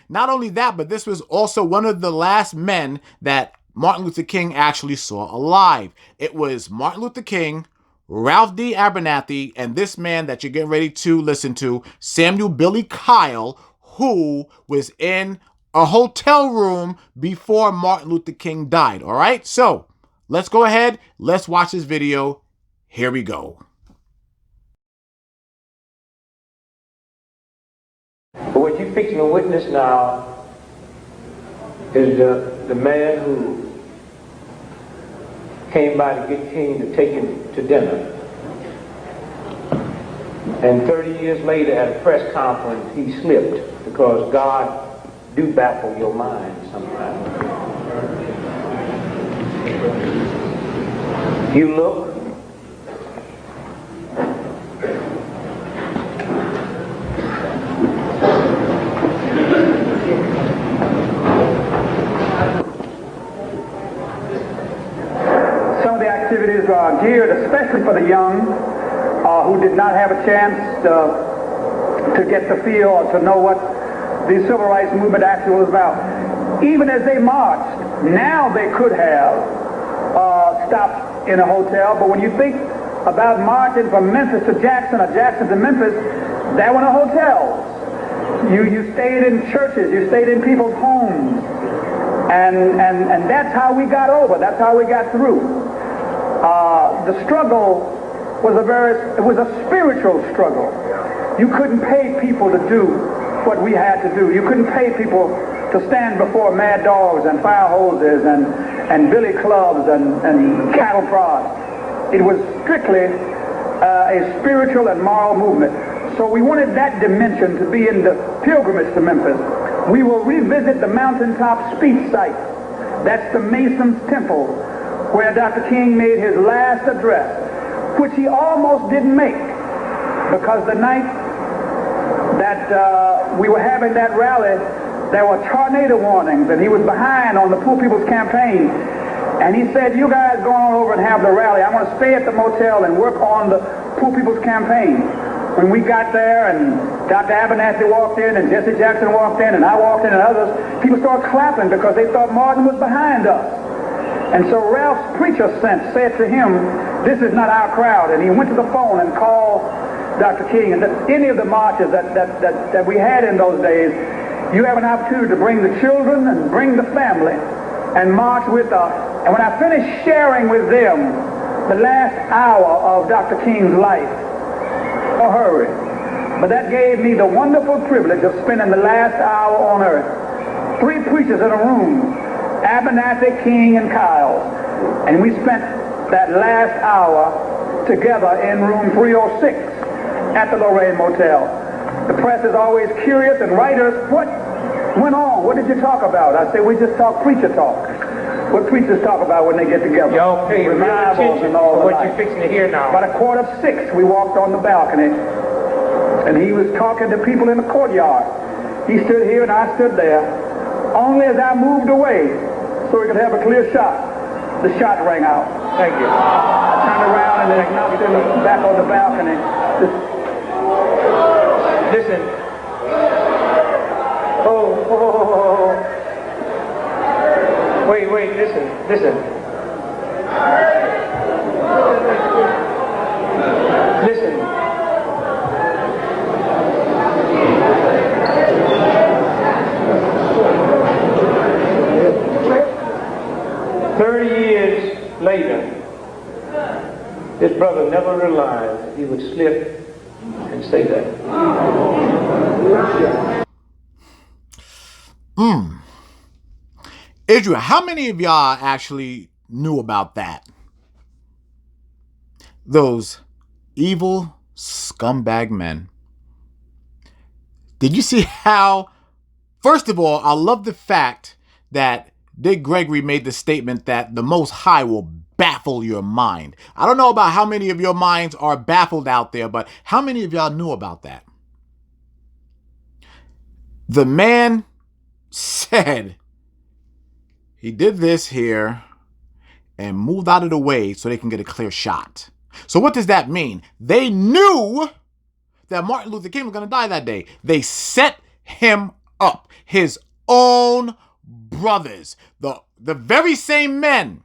Not only that, but this was also one of the last men that Martin Luther King actually saw alive. It was Martin Luther King, Ralph D. Abernathy, and this man that you're getting ready to listen to, Samuel Billy Kyle, who was in a hotel room before Martin Luther King died. All right, so let's go ahead. Let's watch this video. Here we go. But what you're fixing to witness now is the man who came by to get King to take him to dinner. And 30 years later at a press conference, he slipped because God do baffle your mind sometimes. You look, some of the activities are geared especially for the young who did not have a chance to get the feel or to know what the civil rights movement actually was about. Even as they marched, now they could have stopped in a hotel, but when you think about marching from Memphis to Jackson or Jackson to Memphis, there were no hotels. You stayed in churches, you stayed in people's homes, and that's how we got over, that's how we got through. The struggle was a spiritual struggle. You couldn't pay people to do what we had to do. You couldn't pay people to stand before mad dogs and fire hoses and billy clubs and cattle prods. It was strictly a spiritual and moral movement. So we wanted that dimension to be in the pilgrimage to Memphis. We will revisit the mountaintop speech site. That's the Mason's Temple, where Dr. King made his last address, which he almost didn't make, because the night that we were having that rally, there were tornado warnings, and he was behind on the Poor People's Campaign. And he said, you guys go on over and have the rally. I'm going to stay at the motel and work on the Poor People's Campaign. When we got there and Dr. Abernathy walked in and Jesse Jackson walked in and I walked in and others, people started clapping because they thought Martin was behind us. And so Ralph's preacher sense said to him, this is not our crowd. And he went to the phone and called Dr. King. And that any of the marches that we had in those days, you have an opportunity to bring the children and bring the family and march with us. And when I finished sharing with them the last hour of Dr. King's life, a hurry. But that gave me the wonderful privilege of spending the last hour on earth. 3 preachers in a room, Abernathy, King, and Kyle. And we spent that last hour together in room 306 at the Lorraine Motel. The press is always curious, and writers, what went on? What did you talk about? I say, we just talk preacher talk. What preachers talk about when they get together. Y'all pay real attention to what you're fixing to hear now. About 5:45, we walked on the balcony, and he was talking to people in the courtyard. He stood here and I stood there. Only as I moved away, so we could have a clear shot, the shot rang out. Thank you. I turned around and there's nothing back on the balcony. Listen. Oh. Wait, listen. Listen. 30 years later, this brother never realized he would slip and say that. Israel, how many of y'all actually knew about that? Those evil scumbag men. Did you see how, first of all, I love the fact that Dick Gregory made the statement that the Most High will baffle your mind. I don't know about how many of your minds are baffled out there, but how many of y'all knew about that? The man said he did this here and moved out of the way so they can get a clear shot. So what does that mean? They knew that Martin Luther King was going to die that day. They set him up. His own brothers, the very same men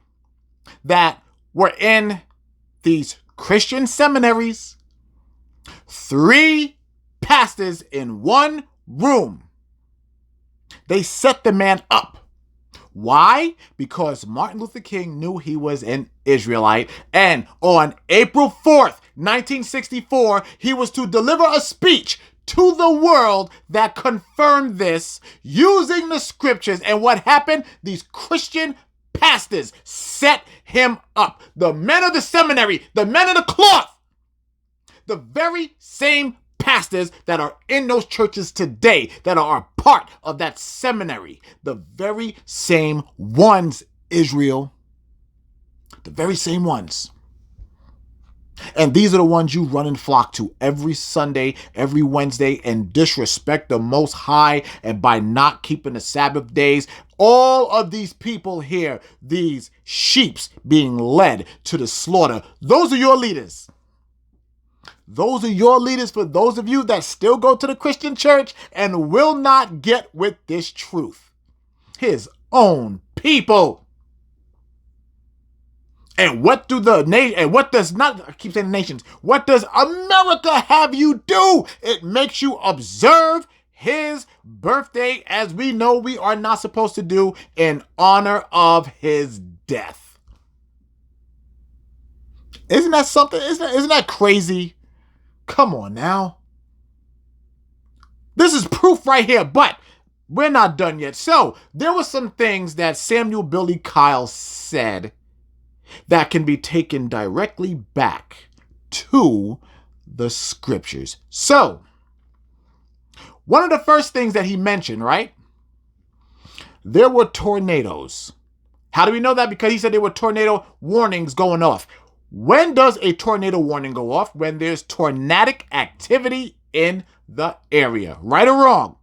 that were in these Christian seminaries, 3 pastors in one room. They set the man up. Why? Because Martin Luther King knew he was an Israelite, and on April 4th, 1964, he was to deliver a speech to the world that confirmed this using the scriptures. And what happened? These Christian pastors set him up. The men of the seminary, the men of the cloth, the very same pastors that are in those churches today, that are a part of that seminary, the very same ones, Israel, the very same ones. And these are the ones you run and flock to every Sunday, every Wednesday, and disrespect the Most High, and by not keeping the Sabbath days. All of these people here, these sheeps being led to the slaughter, those are your leaders. Those are your leaders for those of you that still go to the Christian church and will not get with this truth. His own people. And what do what does not, I keep saying the nations, what does America have you do? It makes you observe his birthday, as we know we are not supposed to do, in honor of his death. Isn't that something? Isn't that crazy? Come on now. This is proof right here, but we're not done yet. So there were some things that Samuel Billy Kyle said that can be taken directly back to the scriptures. So, one of the first things that he mentioned, right? There were tornadoes. How do we know that? Because he said there were tornado warnings going off. When does a tornado warning go off? When there's tornadic activity in the area. Right or wrong?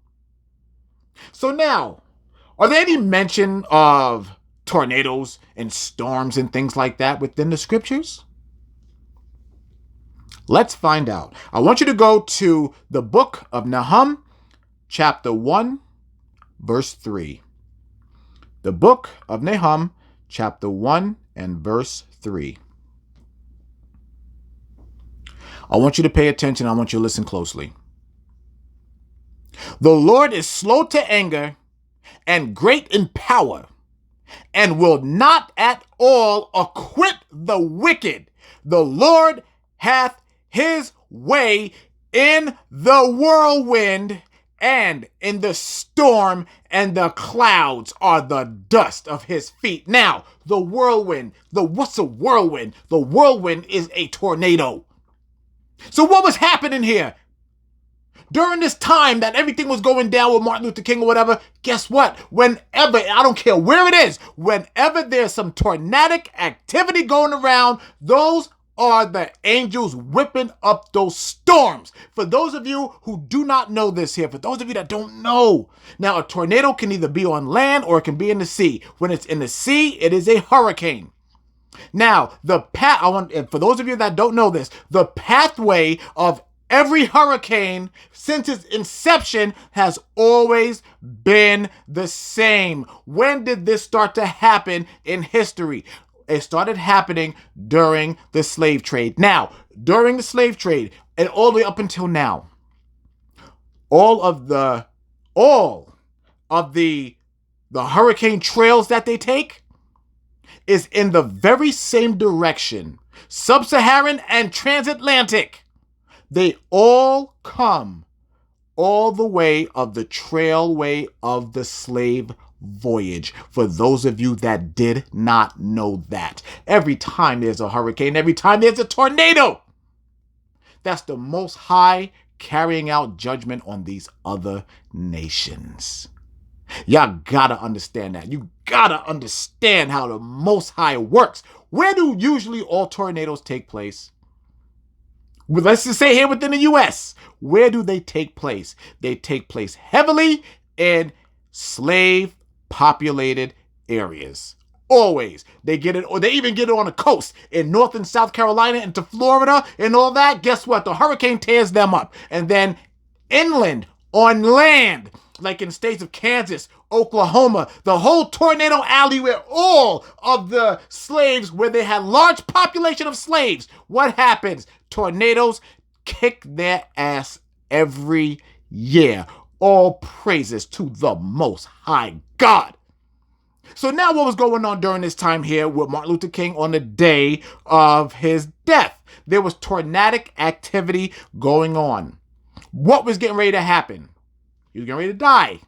So now, are there any mention of tornadoes and storms and things like that within the scriptures? Let's find out. I want you to go to the book of Nahum, chapter 1, verse 3. The book of Nahum, chapter 1 and verse 3. I want you to pay attention. I want you to listen closely. The Lord is slow to anger and great in power, and will not at all acquit the wicked. The Lord hath his way in the whirlwind, and in the storm, and the clouds are the dust of his feet. Now, the whirlwind, what's a whirlwind? The whirlwind is a tornado. So what was happening here? During this time that everything was going down with Martin Luther King or whatever, guess what? Whenever, I don't care where it is, whenever there's some tornadic activity going around, those are the angels whipping up those storms. For those of you who do not know this here, for those of you that don't know, now a tornado can either be on land or it can be in the sea. When it's in the sea, it is a hurricane. Now, for those of you that don't know this, the pathway of every hurricane since its inception has always been the same. When did this start to happen in history? It started happening during the slave trade. Now, during the slave trade and all the way up until now, all of the hurricane trails that they take is in the very same direction, sub-Saharan and transatlantic. They all come all the way of the trailway of the slave voyage. For those of you that did not know that, every time there's a hurricane, every time there's a tornado, that's the Most High carrying out judgment on these other nations. Y'all gotta understand that. You gotta understand how the Most High works. Where do usually all tornadoes take place? Well, let's just say here within the U.S. Where do they take place? They take place heavily in slave-populated areas. Always. They get it, or they even get it on the coast in North and South Carolina into Florida and all that. Guess what? The hurricane tears them up. And then inland, on land, like in states of Kansas, Oklahoma, the whole tornado alley where all of the slaves, where they had large population of slaves, what happens? Tornadoes kick their ass every year. All praises to the Most High God. So now what was going on during this time here with Martin Luther King on the day of his death? There was tornadic activity going on. What was getting ready to happen? He was getting ready to die.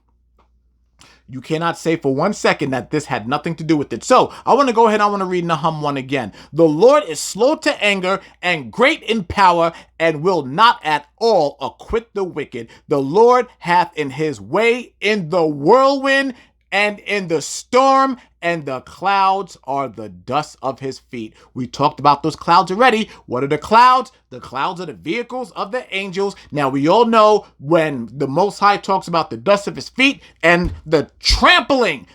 You cannot say for 1 second that this had nothing to do with it. So I want to go ahead. I want to read Nahum 1 again. The Lord is slow to anger and great in power, and will not at all acquit the wicked. The Lord hath in his way in the whirlwind and in the storm, and the clouds are the dust of his feet. We talked about those clouds already. What are the clouds? The clouds are the vehicles of the angels. Now, we all know when the Most High talks about the dust of his feet and the trampling,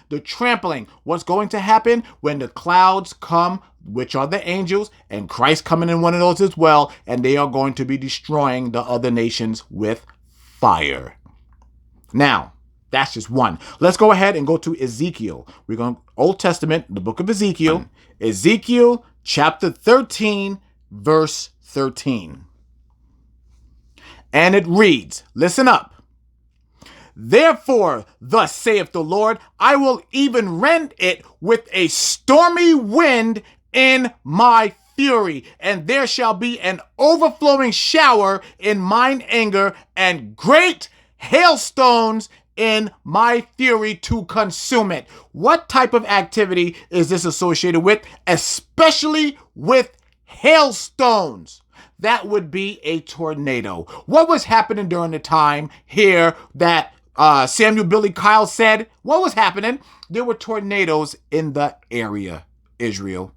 what's going to happen when the clouds come, which are the angels, and Christ coming in one of those as well, and they are going to be destroying the other nations with fire. Now, that's just one. Let's go ahead and go to Ezekiel. We're going to Old Testament, the book of Ezekiel. Ezekiel chapter 13, verse 13. And it reads, listen up. Therefore, thus saith the Lord, I will even rend it with a stormy wind in my fury, and there shall be an overflowing shower in mine anger, and great hailstones in my theory to consume it. What type of activity is this associated with? Especially with hailstones. That would be a tornado. What was happening during the time here that Samuel Billy Kyle said? What was happening? There were tornadoes in the area, Israel.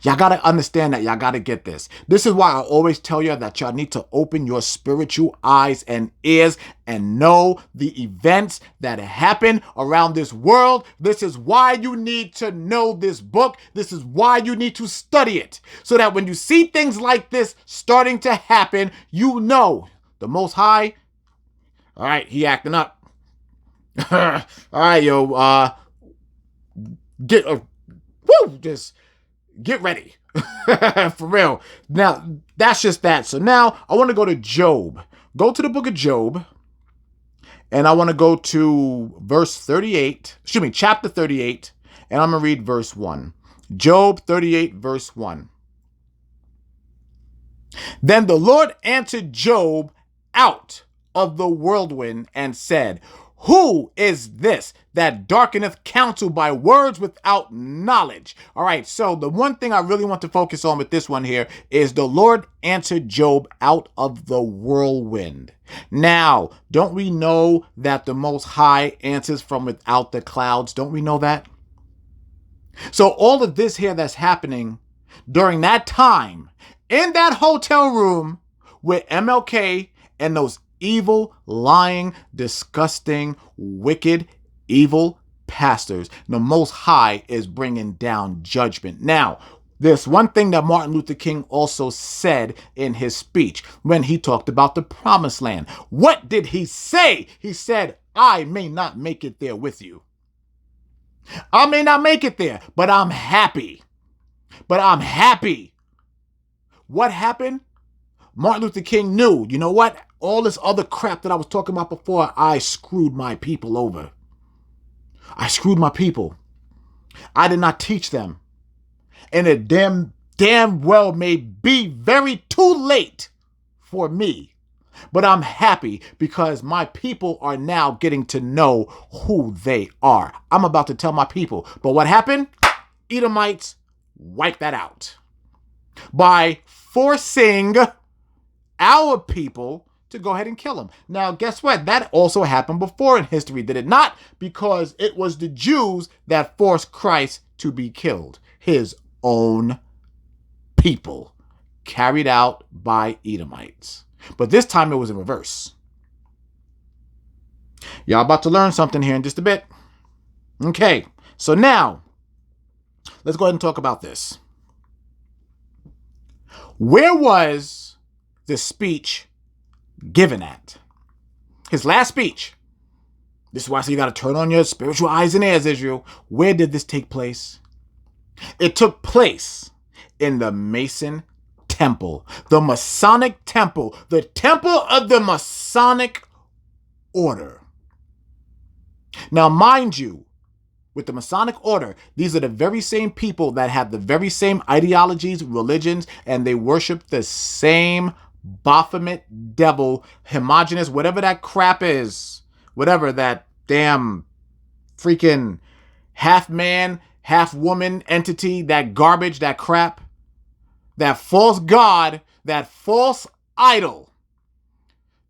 Y'all got to understand that. Y'all got to get this. This is why I always tell you that y'all need to open your spiritual eyes and ears and know the events that happen around this world. This is why you need to know this book. This is why you need to study it. So that when you see things like this starting to happen, you know the Most High, all right, he acting up. All right, yo, just get ready. For real. Now, that's just that. So now I want to go to Job. Go to the book of Job. And I want to go to chapter 38. And I'm going to read verse 1. Job 38, verse 1. Then the Lord answered Job out of the whirlwind and said, who is this that darkeneth counsel by words without knowledge? All right, so the one thing I really want to focus on with this one here is the Lord answered Job out of the whirlwind. Now, don't we know that the Most High answers from without the clouds? Don't we know that? So all of this here that's happening during that time in that hotel room with MLK and those evil, lying, disgusting, wicked, evil pastors, the Most High is bringing down judgment. Now, there's one thing that Martin Luther King also said in his speech when he talked about the promised land. What did he say? He said, I may not make it there with you. I may not make it there, but I'm happy. What happened? Martin Luther King knew, you know what? All this other crap that I was talking about before, I screwed my people over. I screwed my people. I did not teach them. And it damn well may be very too late for me. But I'm happy because my people are now getting to know who they are. I'm about to tell my people. But what happened? Edomites wiped that out by forcing our people to go ahead and kill him. Now, guess what? That also happened before in history, did it not? Because it was the Jews that forced Christ to be killed. His own people, carried out by Edomites. But this time it was in reverse. Y'all about to learn something here in just a bit. Okay, so now, let's go ahead and talk about this. Where was the speech given at? His last speech. This is why I say you got to turn on your spiritual eyes and ears, Israel. Where did this take place? It took place in the Mason Temple, the Masonic Temple, the temple of the Masonic Order. Now, mind you, with the Masonic Order, these are the very same people that have the very same ideologies, religions, and they worship the same Baphomet devil, homogenous, whatever that crap is, whatever that damn freaking half man, half woman entity, that garbage, that crap, that false god, that false idol.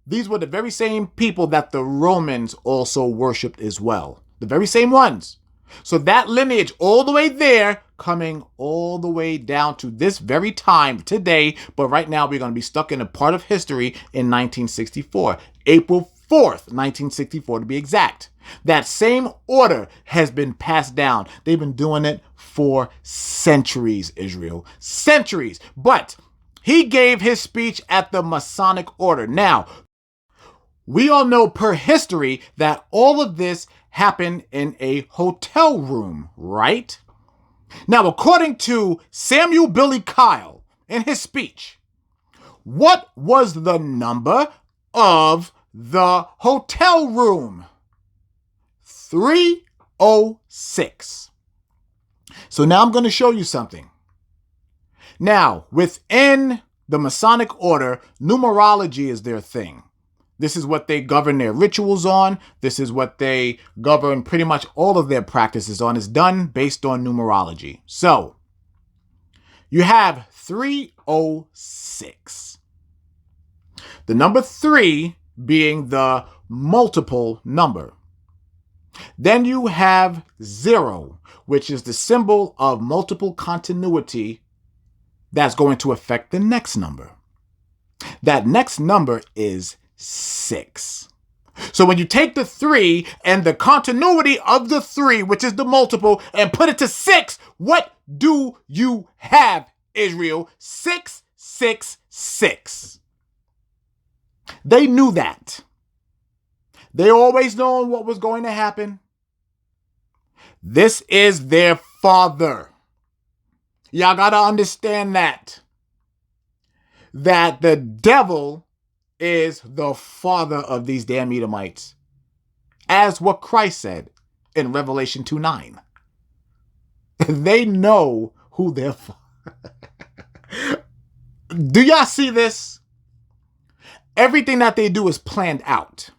These were the very same people that the Romans also worshipped as well. The very same ones. So that lineage all the way there, coming all the way down to this very time today. But right now we're going to be stuck in a part of history in 1964. April 4th, 1964 to be exact. That same order has been passed down. They've been doing it for centuries, Israel. Centuries. But he gave his speech at the Masonic Order. Now, we all know per history that all of this happened in a hotel room, right? Now, according to Samuel Billy Kyle in his speech, what was the number of the hotel room? 306. So now I'm going to show you something. Now, within the Masonic Order, numerology is their thing. This is what they govern their rituals on. This is what they govern pretty much all of their practices on. It's done based on numerology. So you have 306. The number 3 being the multiple number. Then you have 0, which is the symbol of multiple continuity that's going to affect the next number. That next number is 6. So when you take the 3 and the continuity of the 3, which is the multiple, and put it to 6, what do you have, Israel? 666. They knew that. They always known what was going to happen. This is their father. Y'all got to understand that. That the devil is the father of these damn Edomites. As what Christ said in Revelation 2:9. They know who their father. Do y'all see this? Everything that they do is planned out.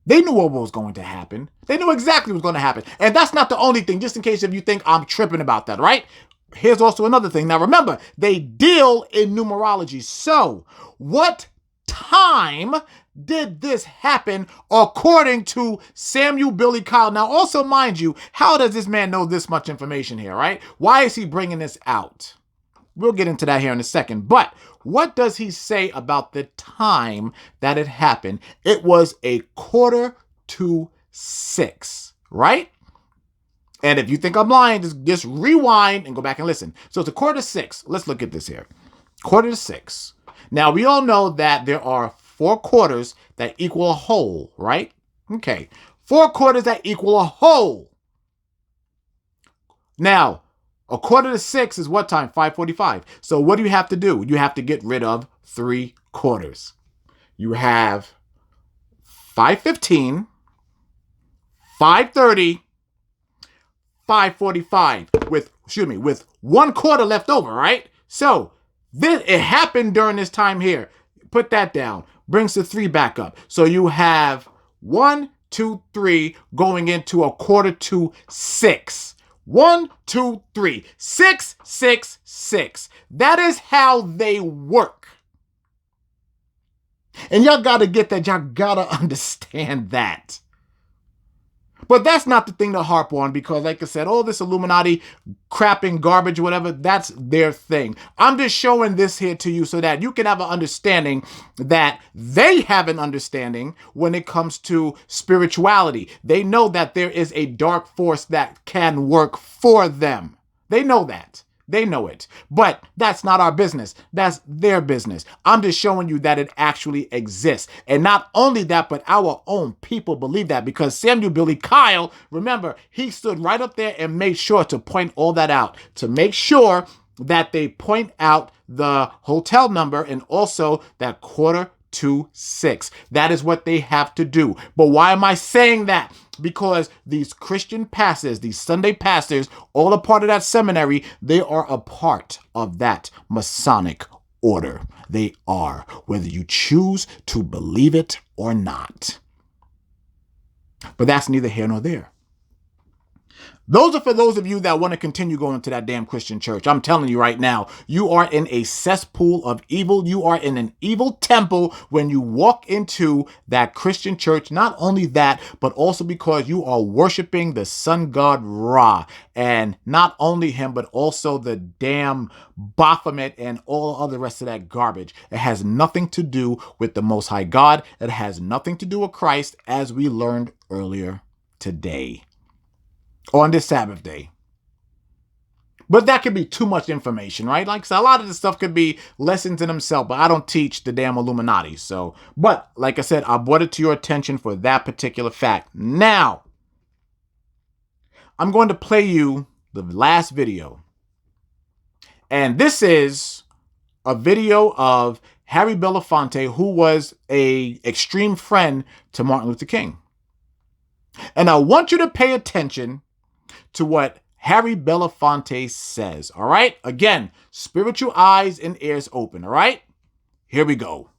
They knew what was going to happen. They knew exactly what was going to happen. And that's not the only thing, just in case if you think I'm tripping about that, right? Here's also another thing. Now remember, they deal in numerology. So, what time did this happen according to Samuel Billy Kyle? Now also, mind you, how does this man know this much information here, right? Why is he bringing this out? We'll get into that here in a second. But what does he say about the time that it happened? It was 5:45, right? And if you think I'm lying, just rewind and go back and listen. So it's 5:45. Let's look at this here. 5:45. Now, we all know that there are 4 quarters that equal a whole, right? Okay. 4 quarters that equal a whole. Now, 5:45 is what time? 5:45. So what do you have to do? You have to get rid of 3 quarters. You have 5:15, 5:30, 5:45 with 1 quarter left over, right? So it happened during this time here. Put that down. Brings the 3 back up. So you have 1, 2, 3 going into 5:45. 1, 2, 3. 6, 6, 6. That is how they work. And y'all got to get that. Y'all got to understand that. But that's not the thing to harp on because, like I said, all this Illuminati crap and garbage, whatever, that's their thing. I'm just showing this here to you so that you can have an understanding that they have an understanding when it comes to spirituality. They know that there is a dark force that can work for them. They know that. They know it. But that's not our business. That's their business. I'm just showing you that it actually exists. And not only that, but our own people believe that because Samuel Billy Kyle, remember, he stood right up there and made sure to point all that out, to make sure that they point out the hotel number and also that 5:45. That is what they have to do. But why am I saying that? Because these Christian pastors, these Sunday pastors, all a part of that seminary, they are a part of that Masonic order. They are, whether you choose to believe it or not. But that's neither here nor there. Those are for those of you that want to continue going to that damn Christian church. I'm telling you right now, you are in a cesspool of evil. You are in an evil temple when you walk into that Christian church. Not only that, but also because you are worshiping the sun god Ra. And not only him, but also the damn Baphomet and all of the rest of that garbage. It has nothing to do with the Most High God. It has nothing to do with Christ, as we learned earlier today. On this Sabbath day. But that could be too much information, right? Like, so a lot of this stuff could be lessons in themselves, but I don't teach the damn Illuminati. So, but like I said, I brought it to your attention for that particular fact. Now, I'm going to play you the last video. And this is a video of Harry Belafonte, who was an extreme friend to Martin Luther King. And I want you to pay attention to what Harry Belafonte says, all right? Again, spiritual eyes and ears open, all right? Here we go.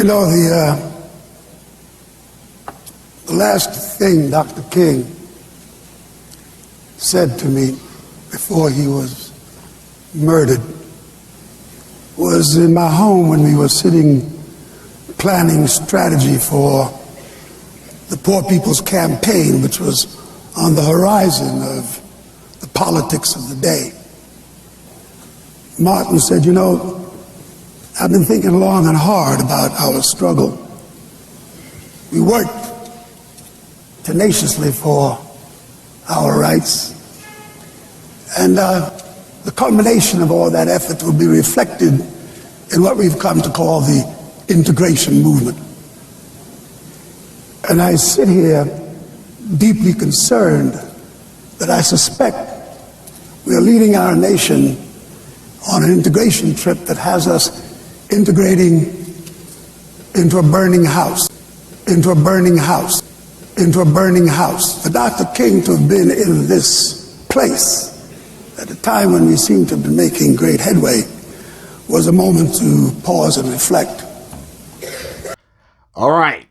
You know, the last thing Dr. King said to me before he was murdered was in my home when we were sitting planning strategy for the Poor People's Campaign, which was on the horizon of the politics of the day. Martin said, you know, I've been thinking long and hard about our struggle. We worked tenaciously for our rights, and the culmination of all that effort will be reflected in what we've come to call the integration movement. And I sit here deeply concerned that I suspect we are leading our nation on an integration trip that has us integrating into a burning house, into a burning house, into a burning house. For Dr. King to have been in this place at a time when we seem to have been making great headway was a moment to pause and reflect. All right.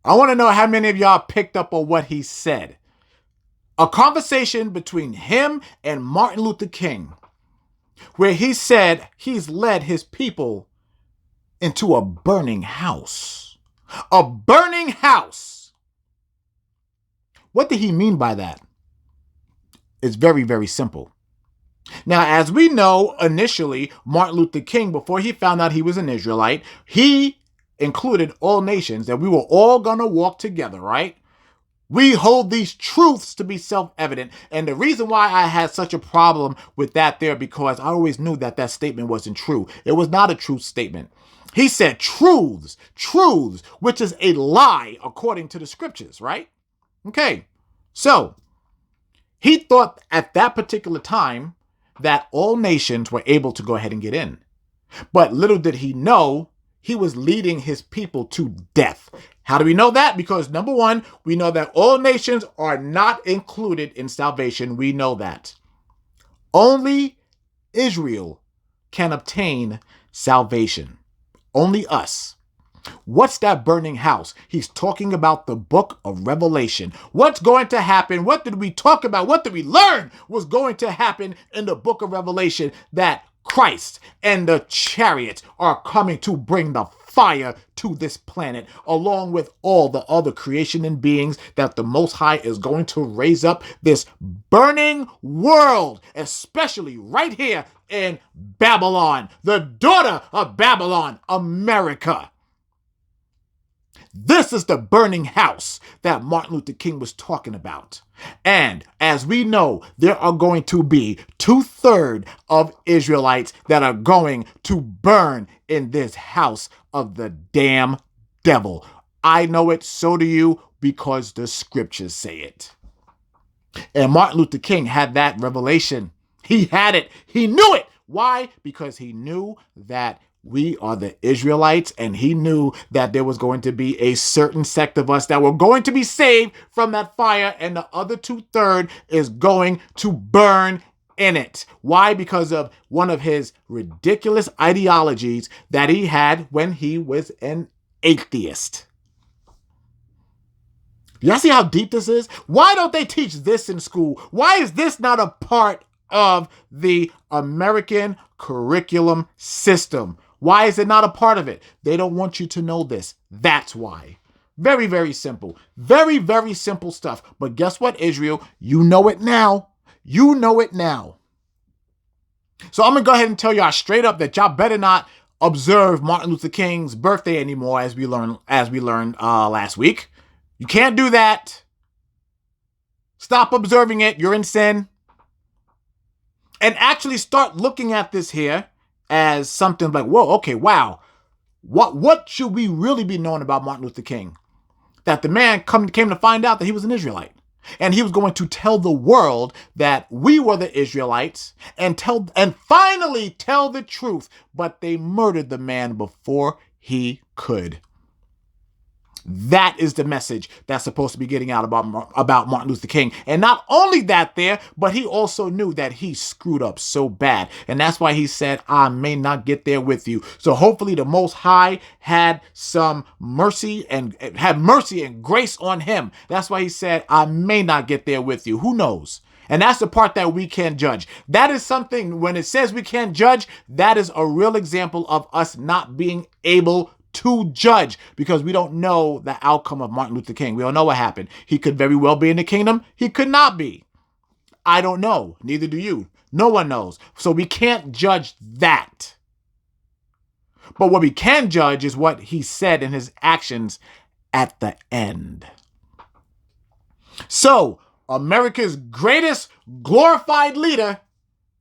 I want to know how many of y'all picked up on what he said. A conversation between him and Martin Luther King, where he said he's led his people into a burning house. A burning house. What did he mean by that? It's very, very simple. Now, as we know, initially, Martin Luther King, before he found out he was an Israelite, he included all nations, that we were all going to walk together, right? We hold these truths to be self-evident. And the reason why I had such a problem with that there, because I always knew that that statement wasn't true. It was not a true statement. He said truths, which is a lie according to the scriptures, right? Okay, so he thought at that particular time that all nations were able to go ahead and get in. But little did he know, he was leading his people to death. How do we know that? Because number one, we know that all nations are not included in salvation. We know that. Only Israel can obtain salvation. Only us. What's that burning house? He's talking about the book of Revelation. What's going to happen? What did we talk about? What did we learn was going to happen in the book of Revelation? That Christ and the chariots are coming to bring the fire to this planet, along with all the other creation and beings that the Most High is going to raise up this burning world, especially right here in Babylon, the daughter of Babylon, America. This is the burning house that Martin Luther King was talking about. And as we know, there are going to be 2/3 of Israelites that are going to burn in this house of the damn devil. I know it, so do you, because the scriptures say it. And Martin Luther King had that revelation. He had it. He knew it. Why? Because he knew that we are the Israelites, and he knew that there was going to be a certain sect of us that were going to be saved from that fire, and the other 2/3 is going to burn in it. Why? Because of one of his ridiculous ideologies that he had when he was an atheist. Y'all see how deep this is? Why don't they teach this in school? Why is this not a part of the American curriculum system? Why is it not a part of it? They don't want you to know this. That's why. Very, very simple. Very, very simple stuff. But guess what, Israel? You know it now. You know it now. So I'm going to go ahead and tell y'all straight up that y'all better not observe Martin Luther King's birthday anymore, as we learned last week. You can't do that. Stop observing it. You're in sin. And actually start looking at this here as something like, whoa, okay, wow. What should we really be knowing about Martin Luther King? That the man came to find out that he was an Israelite. And he was going to tell the world that we were the Israelites and finally tell the truth. But they murdered the man before he could. That is the message that's supposed to be getting out about Martin Luther King. And not only that there, but he also knew that he screwed up so bad. And that's why he said, I may not get there with you. So hopefully the Most High had some mercy and grace on him. That's why he said, I may not get there with you. Who knows? And that's the part that we can't judge. That is something, when it says we can't judge, that is a real example of us not being able to judge, because we don't know the outcome of Martin Luther King. We don't know what happened. He could very well be in the kingdom. He could not be. I don't know. Neither do you. No one knows. So we can't judge that. But what we can judge is what he said in his actions at the end. So, America's greatest glorified leader,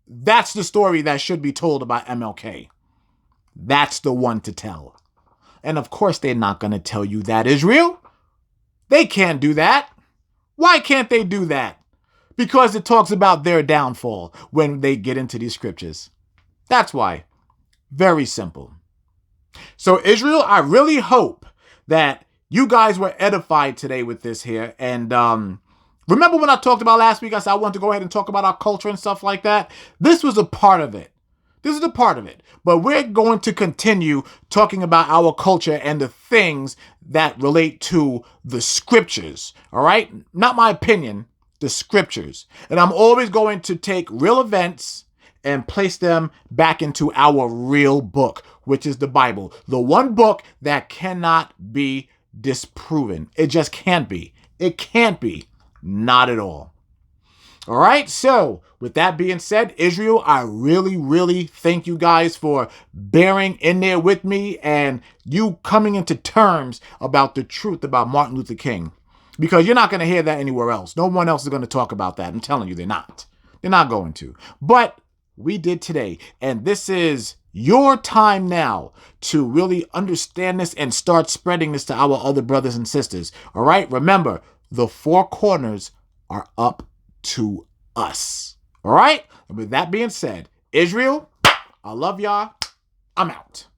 that's the story that should be told about MLK. That's the one to tell. And of course, they're not going to tell you that, Israel. They can't do that. Why can't they do that? Because it talks about their downfall when they get into these scriptures. That's why. Very simple. So, Israel, I really hope that you guys were edified today with this here. And remember when I talked about last week, I said I wanted to go ahead and talk about our culture and stuff like that? This was a part of it. This is a part of it. But we're going to continue talking about our culture and the things that relate to the scriptures. All right? Not my opinion, the scriptures. And I'm always going to take real events and place them back into our real book, which is the Bible. The one book that cannot be disproven. It just can't be. It can't be. Not at all. All right, so with that being said, Israel, I really, really thank you guys for bearing in there with me and you coming into terms about the truth about Martin Luther King. Because you're not going to hear that anywhere else. No one else is going to talk about that. I'm telling you, they're not. They're not going to. But we did today, and this is your time now to really understand this and start spreading this to our other brothers and sisters. All right, remember, the four corners are up to us. All right? And with that being said, Israel, I love y'all. I'm out.